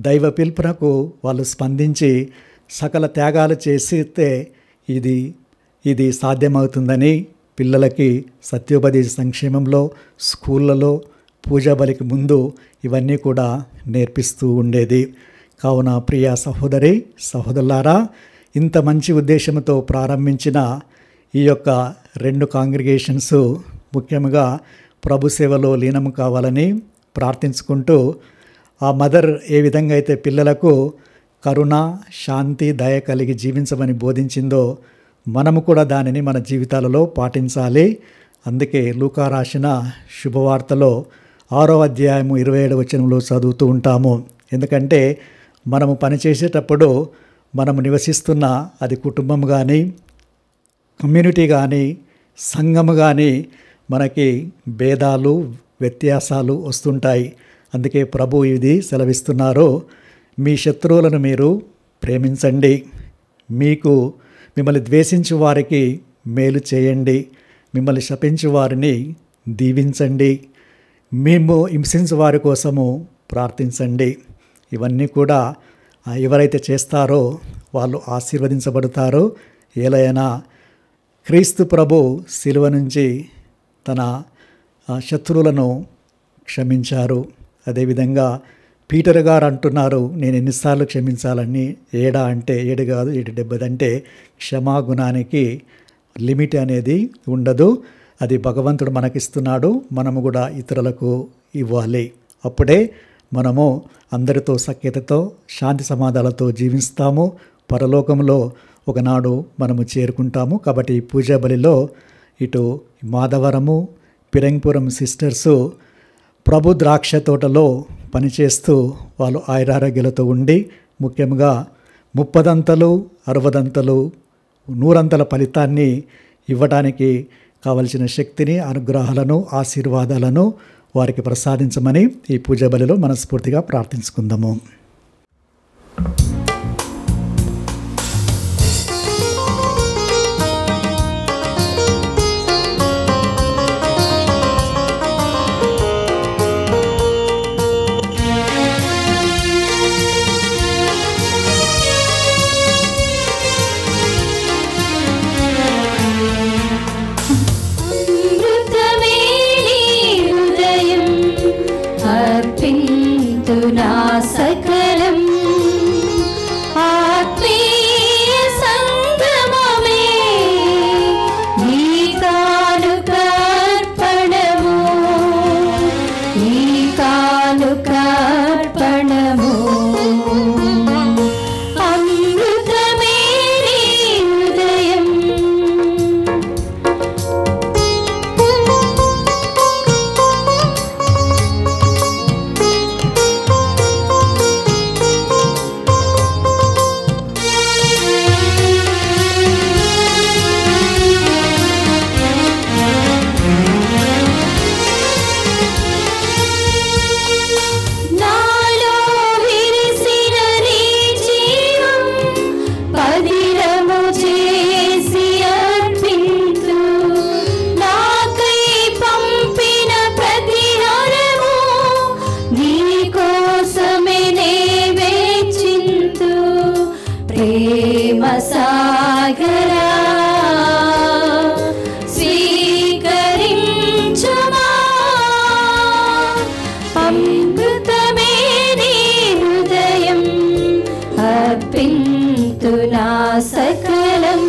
దైవ పిలుపునకు వాళ్ళు స్పందించి సకల త్యాగాలు చేస్తే ఇది సాధ్యమవుతుందని పిల్లలకి సత్యోపదేశ సంక్షేమంలో, స్కూళ్ళలో, పూజా బలికి ముందు ఇవన్నీ కూడా నేర్పిస్తూ ఉండేది. కావున ప్రియ సహోదరి సహోదరులారా, ఇంత మంచి ఉద్దేశంతో ప్రారంభించిన ఈ యొక్క 2 కాంగ్రిగేషన్స్ ముఖ్యంగా ప్రభు సేవలో లీనం కావాలని ప్రార్థించుకుంటూ, ఆ మదర్ ఏ విధంగా అయితే పిల్లలకు కరుణ, శాంతి, దయ కలిగి జీవించమని బోధించిందో మనము కూడా దానిని మన జీవితాలలో పాటించాలి. అందుకే లూకా రాసిన శుభవార్తలో 6వ అధ్యాయము 27వ వచనంలో చదువుతూ ఉంటాము. ఎందుకంటే మనము పనిచేసేటప్పుడు మనము నివసిస్తున్న అది కుటుంబం కానీ, కమ్యూనిటీ కానీ, సంఘము కానీ మనకి భేదాలు, వ్యత్యాసాలు వస్తుంటాయి. అందుకే ప్రభు ఇది సెలవిస్తున్నారు, మీ శత్రువులను మీరు ప్రేమించండి, మిమ్మల్ని ద్వేషించు వారికి మేలు చేయండి, మిమ్మల్ని శపించు వారిని దీవించండి, మేము హింసించు వారి కోసము ప్రార్థించండి. ఇవన్నీ కూడా ఎవరైతే చేస్తారో వాళ్ళు ఆశీర్వదించబడతారో. ఏలైనా క్రీస్తు ప్రభు శిలువ నుంచి తన శత్రువులను క్షమించారు. అదేవిధంగా పీటర్ గారు అంటున్నారు, నేను ఎన్నిసార్లు క్షమించాలని. 7 అంటే 7 కాదు, 770 అంటే క్షమాగుణానికి లిమిట్ అనేది ఉండదు. అది భగవంతుడు మనకిస్తున్నాడు, మనము కూడా ఇతరులకు ఇవ్వాలి. అప్పుడే మనము అందరితో సఖ్యతతో, శాంతి సమాధానాలతో జీవిస్తాము. పరలోకంలో ఒకనాడు మనము చేరుకుంటాము. కాబట్టి ఈ పూజా బలిలో ఇటు మాధవరము, పిరంగిపురం సిస్టర్సు ప్రభు ద్రాక్ష తోటలో పనిచేస్తూ వాళ్ళు ఆయురారోగ్యాలతో ఉండి, ముఖ్యంగా 30 60 100 ఫలితాన్ని ఇవ్వడానికి కావలసిన శక్తిని, అనుగ్రహాలను, ఆశీర్వాదాలను వారికి ప్రసాదించమని ఈ పూజా బలిలో మనస్ఫూర్తిగా ప్రార్థించుకుందాము. సకలం ఆత్మీయ సంగమమే నీ కానుకార్పణము, నీ కానుకార్పణము. అమృతమే నీ హృదయం, సాగరా స్వీకరించుమా. అమృతమే నీ హృదయం, అర్పింతు నా సకలం.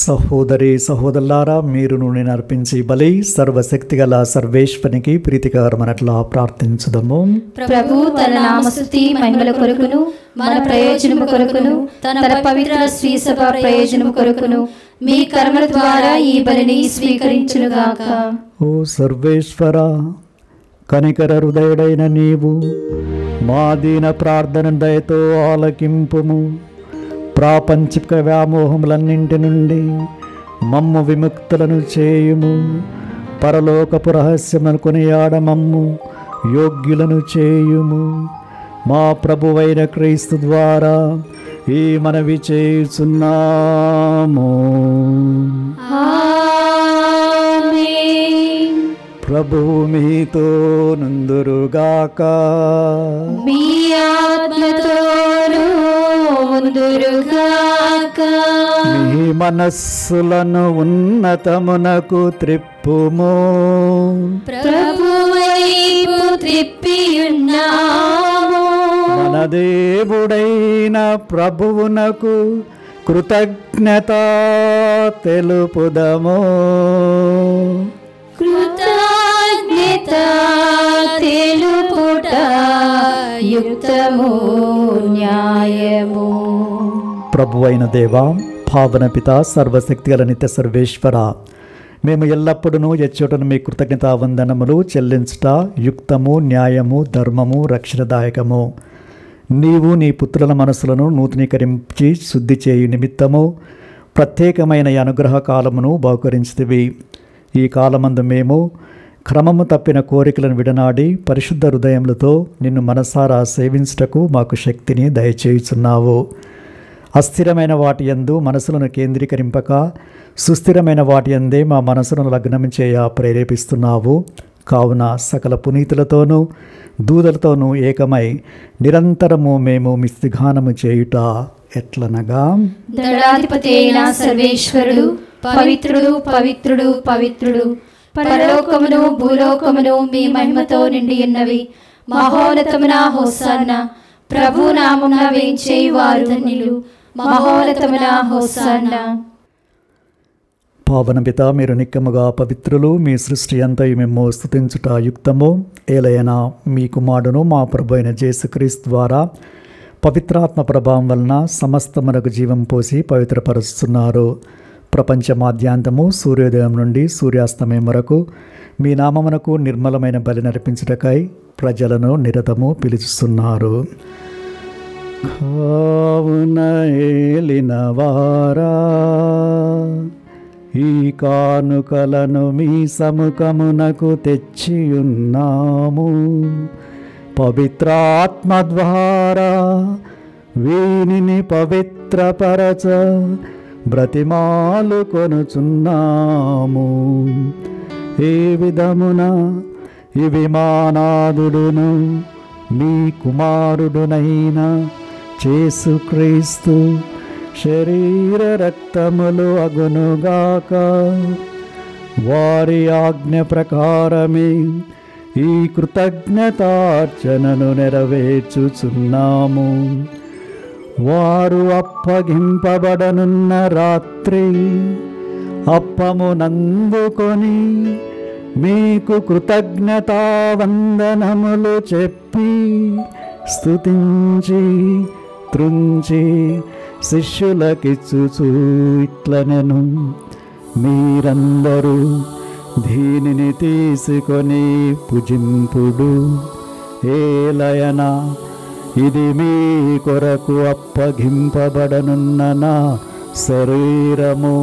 సహోదరి సహోదరులారా, మీరును నేను అర్పించి బలి సర్వశక్తిగల సర్వేశ్వనికి ప్రీతికరమనట్లా ప్రార్థించుదము. ప్రభు తన నామస్తుతి మహిమల కొరకును మన ప్రయోజనము కొరకును తన పవిత్ర శ్రీ సభ ప్రయోజనము కొరకును మీ కర్మల ద్వారా ఈ బలిని స్వీకరించునుగాక. ఓ సర్వేశ్వర, కనికర హృదయుడైన నీవు మా దీన ప్రార్థన దయతో ఆలకింపుము. ప్రాపంచిక వ్యామోహములన్నింటి నుండి మమ్ము విముక్తులను చేయుము. పరలోకపు రహస్యములను కొనియాడ మమ్ము యోగ్యులను చేయుము. మా ప్రభువైన క్రీస్తు ద్వారా ఈ మనవి చేయుచున్నాము. ఆమేన్. ప్రభువు మీతో నుందురుగాక. మీ ఆత్మతోనూ ఉందురుగాక. మీ మనస్సులను ఉన్నతమునకు త్రిప్పుము. ప్రభువైపు త్రిప్పియున్నాము. మన దేవుడైన ప్రభువునకు కృతజ్ఞత తెలుపుదము. కృతజ్ఞత తెలుపుట యుక్తము, న్యాయము. ప్రభువైన దేవా, పావన పిత, సర్వశక్తిగల నిత్య సర్వేశ్వర, మేము ఎల్లప్పుడూ ఎచ్చోటను మీ కృతజ్ఞతా వందనములు చెల్లించుట యుక్తము, న్యాయము, ధర్మము, రక్షణదాయకము. నీవు నీ పుత్రుల మనసులను నూతనీకరించి శుద్ధి చేయు నిమిత్తము ప్రత్యేకమైన ఈ అనుగ్రహ కాలమును బహుకరించితివి. ఈ కాలమందు మేము క్రమము తప్పిన కోరికలను విడనాడి పరిశుద్ధ హృదయములతో నిన్ను మనసారా సేవించుటకు మాకు శక్తిని దయచేయుచున్నావు. అస్థిరమైన వాటి యందు మనసులను కేంద్రీకరింపక సుస్థిరమైన వాటి యందే మా మనసులను లగ్నం చేయ ప్రేరేపిస్తున్నావు. కావున సకల పునీతులతోనూ దూదలతోనూ ఏకమై నిరంతరము మేము మిస్తిగానము చేయుట ఎట్లనగా, దళాధిపతి అయిన సర్వేశ్వరుడు పవిత్రుడు పవిత్రుడు పవిత్రుడు, పరలోకమును భూలోకమును మీ మహిమతో నిండి ఉన్నవి. మహోన్నతమున హోసన్నా. ప్రభు నామమున వేంచేయువారు ధన్యులు. మహోన్నతమున హోసన్నా. పావన పిత, మీరు నిక్కముగా పవిత్రులు. మీ సృష్టి అంతయు మేము స్తుతించుట యుక్తము. ఏలైనా మీ కుమారుడును మా ప్రభు అయిన యేసుక్రీస్తు ద్వారా పవిత్రాత్మ ప్రభావం వలన సమస్తమునకు జీవం పోసి పవిత్రపరుస్తున్నారు. ప్రపంచమాద్యాంతము సూర్యోదయం నుండి సూర్యాస్తమయం వరకు మీ నామమునకు నిర్మలమైన బలి నర్పించుటకై ప్రజలను నిరతము పిలుస్తున్నారు. కావున ఏలినవారా, ఈ కానుకలను మీ సముఖమునకు తెచ్చియున్నాము. పవిత్రాత్మ ద్వారా వీనిని పవిత్రపరచ బ్రతిమాలు కొనుచున్నాము. ఏ విధమున ఇవి మానాదుడును మీ కుమారుడునైన యేసుక్రీస్తు శరీర రక్తములు అగునుగాక. వారి ఆజ్ఞ ప్రకారమే ఈ కృతజ్ఞతార్చనను నెరవేర్చుచున్నాము. వారు అప్పగింపబడనున్న రాత్రి అప్పమునందుకొని మీకు కృతజ్ఞతా వందనములు చెప్పి స్తుతించి త్రుంచి శిష్యులకిచ్చుచు ఇట్లనెను, మీరందరూ దీనిని తీసుకొని భుజింపుడు. ఏలయనా, ఇది మీ కొరకు అప్పగింపబడనున్న నా శరీరము.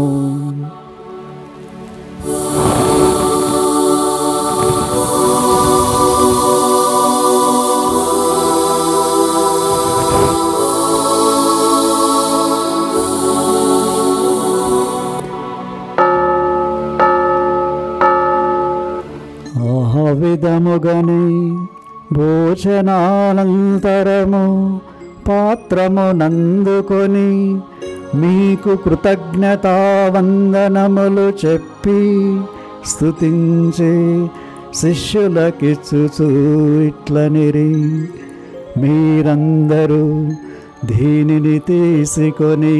విధముగని భోజనానంతరము పాత్రము నందుకొని మీకు కృతజ్ఞతా వందనములు చెప్పి స్తుతించి శిష్యులకిచ్చుచు ఇట్లనిరి, మీరందరూ దీనిని తీసుకొని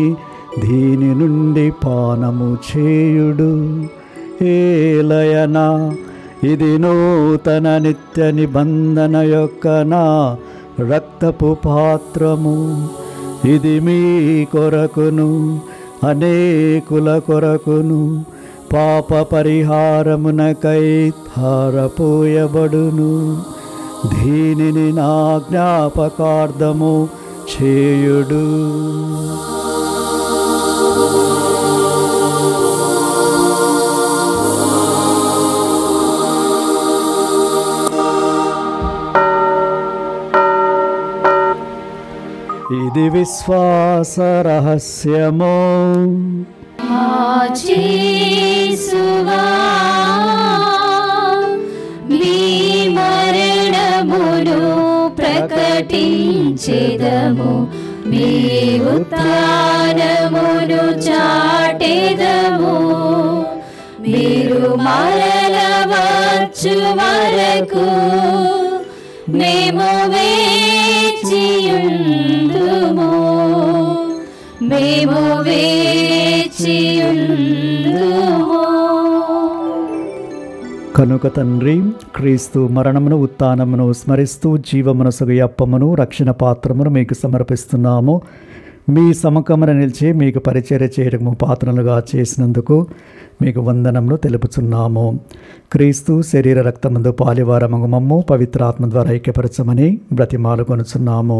దీని నుండి పానము చేయుడు. ఏలయనా ఇది నూతన నిత్య నిబంధన యొక్క నా రక్తపు పాత్రము. ఇది మీ కొరకును అనేకుల కొరకును పాప పరిహారమునకై ధారపోయబడును. దీనిని నా జ్ఞాపకార్థము చేయుడు. ఇది విశ్వాస రహస్యము. యేసువా మీ మరణమును ప్రకటించెదము, మీ ఉత్థానమును చాటెదము. మీరు మరల వచ్చు వరకు మేము వేచియుందుము, మేము వేచియుందుము. కనుక తండ్రి, క్రీస్తు మరణమును ఉత్థానమును స్మరిస్తూ జీవమునసగు అప్పమును రక్షణ పాత్రమును మీకు సమర్పిస్తున్నాము. మీ సముఖమున నిలిచి మీకు పరిచర్య చేయడము పాత్రలుగా చేసినందుకు మీకు వందనములు తెలుపుచున్నాము. క్రీస్తు శరీర రక్తమందు పాలివారమగు మమ్ము పవిత్రాత్మ ద్వారా ఐక్యపరచమని బ్రతిమాలుకొనుచున్నాము.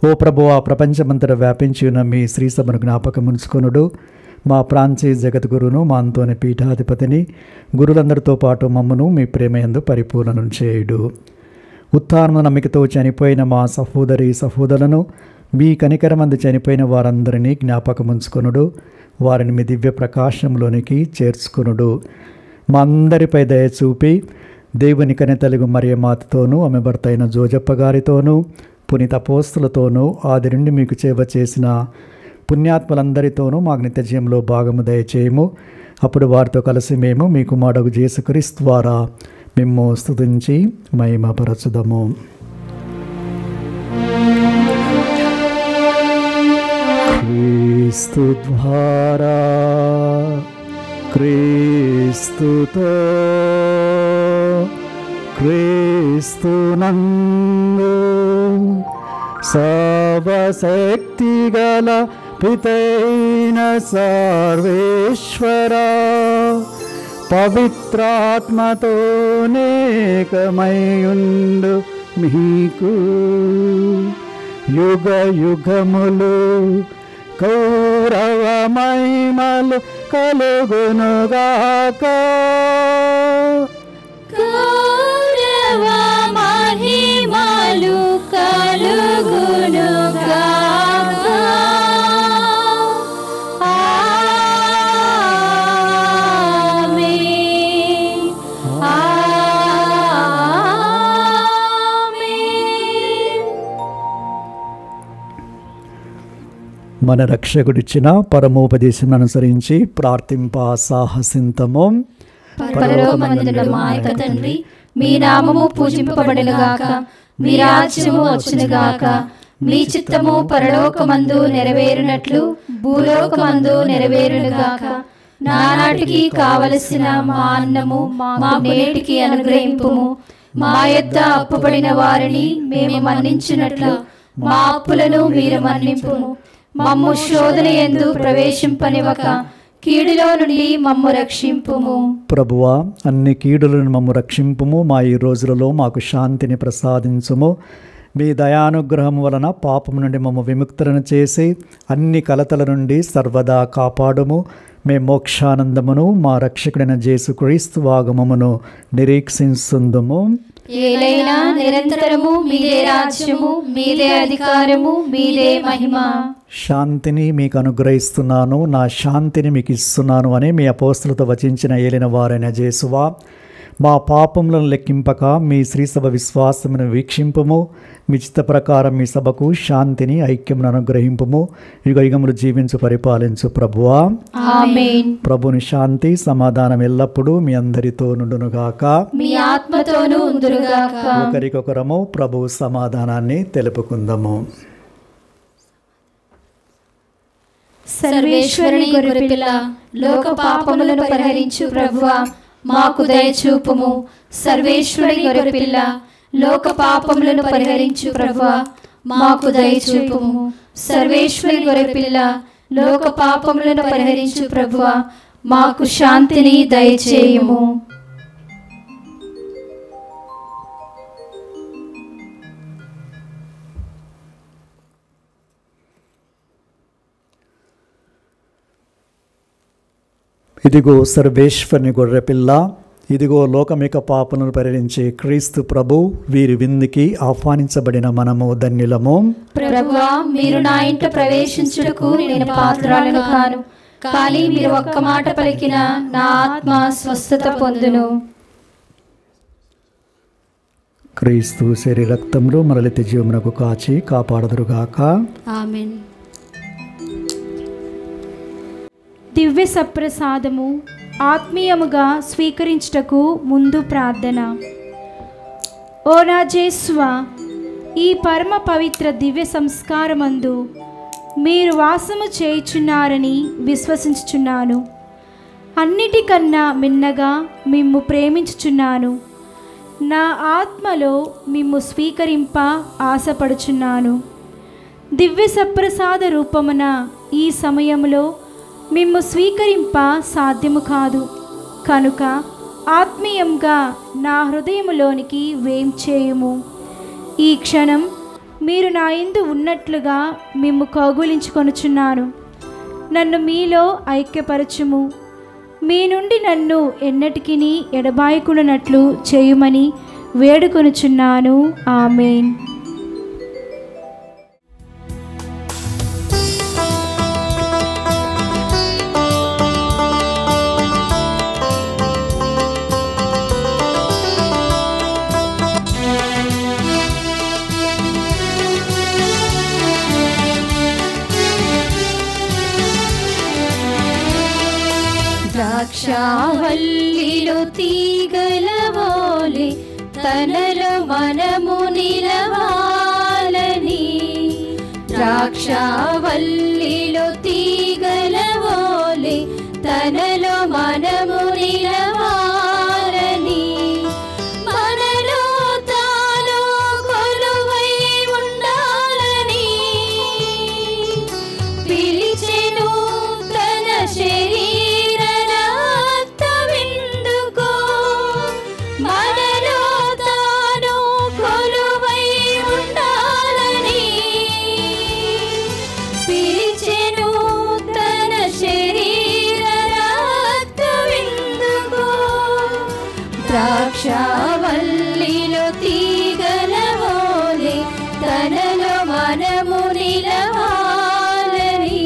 ఓ ప్రభువా, ప్రపంచమంతటా వ్యాపించి ఉన్న మీ శ్రీసభను జ్ఞాపకముంచుకొనుడు. మా ప్రాంతీయ జగద్గురును, మా అంతోని పీఠాధిపతిని, గురులందరితో పాటు మమ్మను మీ ప్రేమయందు పరిపూర్ణం చేయుడు. ఉత్థానము నమ్మికతో చనిపోయిన మా సహోదరి సహోదరులను, మీ కనికరమందు చనిపోయిన వారందరినీ జ్ఞాపకముంచుకొనుడు. వారిని మీ దివ్య ప్రకాశంలోనికి చేర్చుకొనుడు. మా అందరిపై దయ చూపి దేవుని కనితలుగు మరియమాతతోనూ, ఆమె భర్త అయిన జోజప్ప గారితోనూ, పునీత అపోస్తులతోనూ, ఆది నుండి మీకు సేవ చేసిన పుణ్యాత్మలందరితోనూ మాకు నిత్య జీవంలో భాగము దయచేయము. అప్పుడు వారితో కలిసి మేము మీ కుమారుడు యేసుక్రీస్తు ద్వారా మేము స్తుతించి మహిమపరచుదము. క్రీస్తు ద్వారా, క్రీస్తుతో, క్రీస్తునందు సర్వశక్తి గల పితైన సర్వేశ్వర పవిత్రాత్మతో నేకమయుండు మీకు యుగ యుగములు కౌరవ మహిమలు కలుగునుగాక. కౌరవ మహిమలు కలుగునుగాక. మన రక్షకుడిచ్చిన పరమోపదేశం అనుసరించి ప్రార్థింప సాహసింతము. పరలోకమందున్న మా యొక్క తండ్రి, మీ నామము పూజింపబడునుగాక, మీ రాజ్యము వచ్చునుగాక, మీ చిత్తము పరలోకమందు నెరవేరునట్లు భూలోకమందు నెరవేరునుగాక. నానాటికి కావలసిన మా అన్నము మా నేటికి అనుగ్రహింపుము. మా యొద్ద అప్పుపడిన వారిని మేము మన్నించినట్లు మా అప్పులను మీరు మన్నింపుము. మమ్ము శోధన యందు ప్రవేశింపనివ్వక కీడులో నుండి మమ్ము రక్షింపుము. ప్రభువా, అన్ని కీడులను మమ్ము రక్షింపుము. మా ఈ రోజులలో మాకు శాంతిని ప్రసాదించుము. మీ దయానుగ్రహం వలన పాపము నుండి మమ్ము విముక్తులను చేసి అన్ని కలతల నుండి సర్వదా కాపాడుము. మేము మోక్షానందమును మా రక్షకుడైన యేసుక్రీస్తు ఆగమమును నిరీక్షించుందుము. ఏలైనా నిరంతరము మీదే రాజ్యము, మీదే అధికారము, మీదే మహిమ. శాంతిని మీకు అనుగ్రహిస్తున్నాను, నా శాంతిని మీకు ఇస్తున్నాను అని మీ అపోస్తులతో వచించిన ఏలిన వారైన యేసువా, మా పాపములను లెక్కింపక మీ శ్రీసభ విశ్వాసమును వీక్షింపుము. మీ చిత్త ప్రకారం మీ సభకు శాంతిని ఐక్యమును అనుగ్రహింపుము. యుగ యుగములు జీవించు పరిపాలించు ప్రభువా. ఆమేన్. ప్రభుని శాంతి సమాధానం ఎల్లప్పుడూ మీ అందరితో నుండునుగాక, మీ ఆత్మతోనూ ఉందురుగాక. ఒకరికొకరము ప్రభు సమాధానాన్ని తెలుపుకుందాము. సర్వేశ్వరుని గొర్రెపిల్ల, లోక పాపములను పరిహరించు ప్రభువా, మాకు దయచూపుము. సర్వేశ్వరుని గొర్రెపిల్ల, లోక పాపములను పరిహరించు ప్రభువా, మాకు దయచూపుము. సర్వేశ్వరుని గొర్రెపిల్ల, లోక పాపములను పరిహరించు ప్రభువా, మాకు శాంతిని దయచేయుము. ఇదిగో సర్వేశ్వరుని గొర్రెపిల్ల, ఇదిగో లోకమిక పాపలను పరిహరించే క్రీస్తు ప్రభు, వీరి విందుకి ఆహ్వానించబడిన మనము ధన్యులము. ప్రభువా, మీరు నా ఇంట ప్రవేశించుటకు నేను పాత్రాలను కాను, కానీ మీరు ఒక్క మాట పలికిన నా ఆత్మ స్వస్థత పొందును. క్రీస్తు శరీర రక్తములు మనలిత జీవమునకు కాచి కాపాడదురుగాక. ఆమేన్. దివ్య సప్రసాదము ఆత్మీయముగా స్వీకరించుటకు ముందు ప్రార్థన. ఓ నా జేసువా, ఈ పరమ పవిత్ర దివ్య సంస్కారమందు మీరు వాసము చేయుచున్నారని విశ్వసించుచున్నాను. అన్నిటికన్నా మిన్నగా మిమ్ము ప్రేమించుచున్నాను. నా ఆత్మలో మిమ్ము స్వీకరింప ఆశపడుచున్నాను. దివ్య సప్రసాద రూపమున ఈ సమయములో మిమ్ము స్వీకరింప సాధ్యము కాదు కనుక ఆత్మీయంగా నా హృదయములోనికి వేంచేయుము. ఈ క్షణం మీరు నా యందు ఉన్నట్లుగా మిమ్ము కౌగులించుకొనుచున్నాను. నన్ను మీలో ఐక్యపరచుము. మీ నుండి నన్ను ఎన్నటికిని ఎడబాయకునట్లు చేయుమని వేడుకొనుచున్నాను. ఆమేన్. ద్రాక్షావల్లిలో తీగలవోలే తనలో మనము నిలవాలని, ద్రాక్షావల్లిలో తీగలవోలే తనలో మనము నిలవాలని, మనలో తాను కొలువై ఉండాలని పిలిచెను తన శరీర ద్రాక్షావల్లిలో తీగలవోలే తనలో మనము నిలవాలని.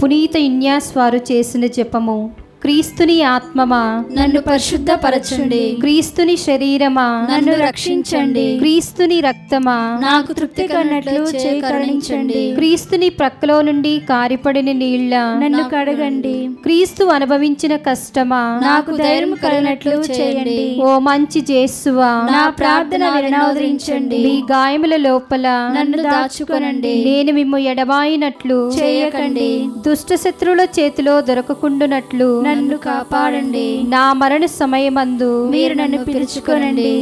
పునీత ఇన్యాస్ వారు చేసిన జపము. క్రీస్తుని ఆత్మమా నన్ను పరిశుద్ధపరచండి, క్రీస్తుని శరీరమా నన్ను రక్షించండి, క్రీస్తుని రక్తమా నాకు తృప్తి కన్నట్లు కరుణించండి, క్రీస్తుని ప్రక్కలో నుండి కారిపడిన నీళ్ల నన్ను కడగండి. క్రీస్తు అనుభవించిన కష్టమా నాకు ధైర్యం కలిగినట్లు చేయండి. ఓ మంచి జేసువా, నా ప్రార్థన వినోదరించండి, మీ గాయముల లోపల నన్ను దాచుకొనండి, నేను మిమ్ము ఎడబాయినట్లు చేయకండి, దుష్ట శత్రువుల చేతిలో దొరకకుండునట్లు నన్ను కాపాడండి. నా మరణ సమయమందు మీరు నన్ను పిలుచుకొనండి,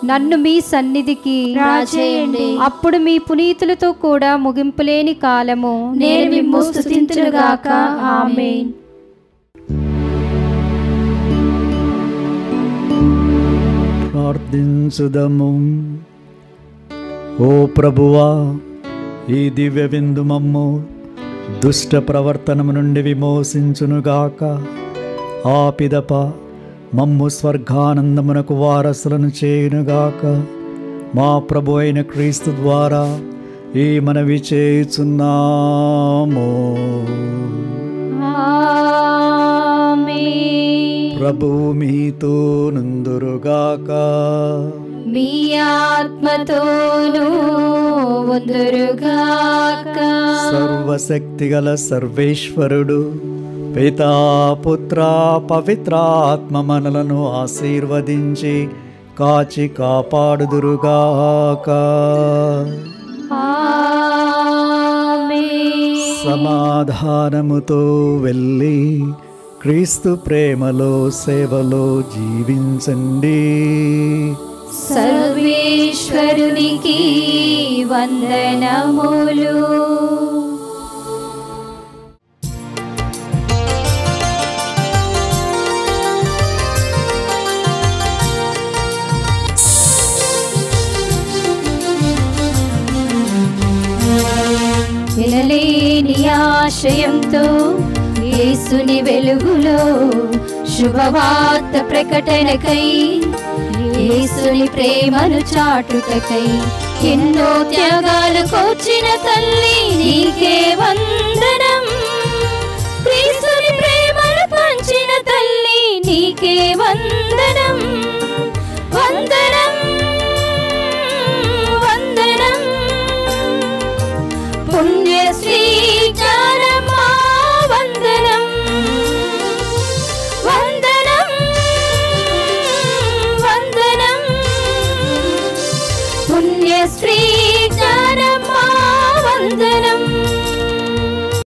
నన్ను మీ సన్నిధికి రాజేయండి. అప్పుడు మీ పునీతులతో కూడా ముగింపులేని కాలము నేను మిమ్ము స్తుతింతునుగాక. ఆమేన్. ప్రార్థించుదము. ఓ ప్రభువా, ఈ దివ్య విందు మమ్ము దుష్ట ప్రవర్తనము నుండి విమోచించునుగాక. ఆ పిదప మమ్ము స్వర్గానందమునకు వారసులను చేయునుగాక. మా ప్రభు అయిన క్రీస్తు ద్వారా ఈ మనవి చేయుచున్నాము. ప్రభువు మీతో నుందురుగాక. మీ ఆత్మతోనూ ఉందురుగాక. సర్వశక్తిగల సర్వేశ్వరుడు పితా పుత్ర పవిత్రాత్మ మనలను ఆశీర్వదించి కాచి కాపాడుదురుగాక. ఆమేన్. సమాధానముతో వెళ్ళి క్రీస్తు ప్రేమలో సేవలో జీవించండి. సర్వేశ్వరునికి వందనములు. వినలేని ఆశయంతో యేసుని వెలుగులో శుభవార్త ప్రకటనకై, యేసుని ప్రేమను చాటుటకై ఎన్నో త్యాగాలు కోర్చిన తల్లి నీకే వందనం. క్రీస్తుని ప్రేమను పంచిన తల్లి నీకే వందనం.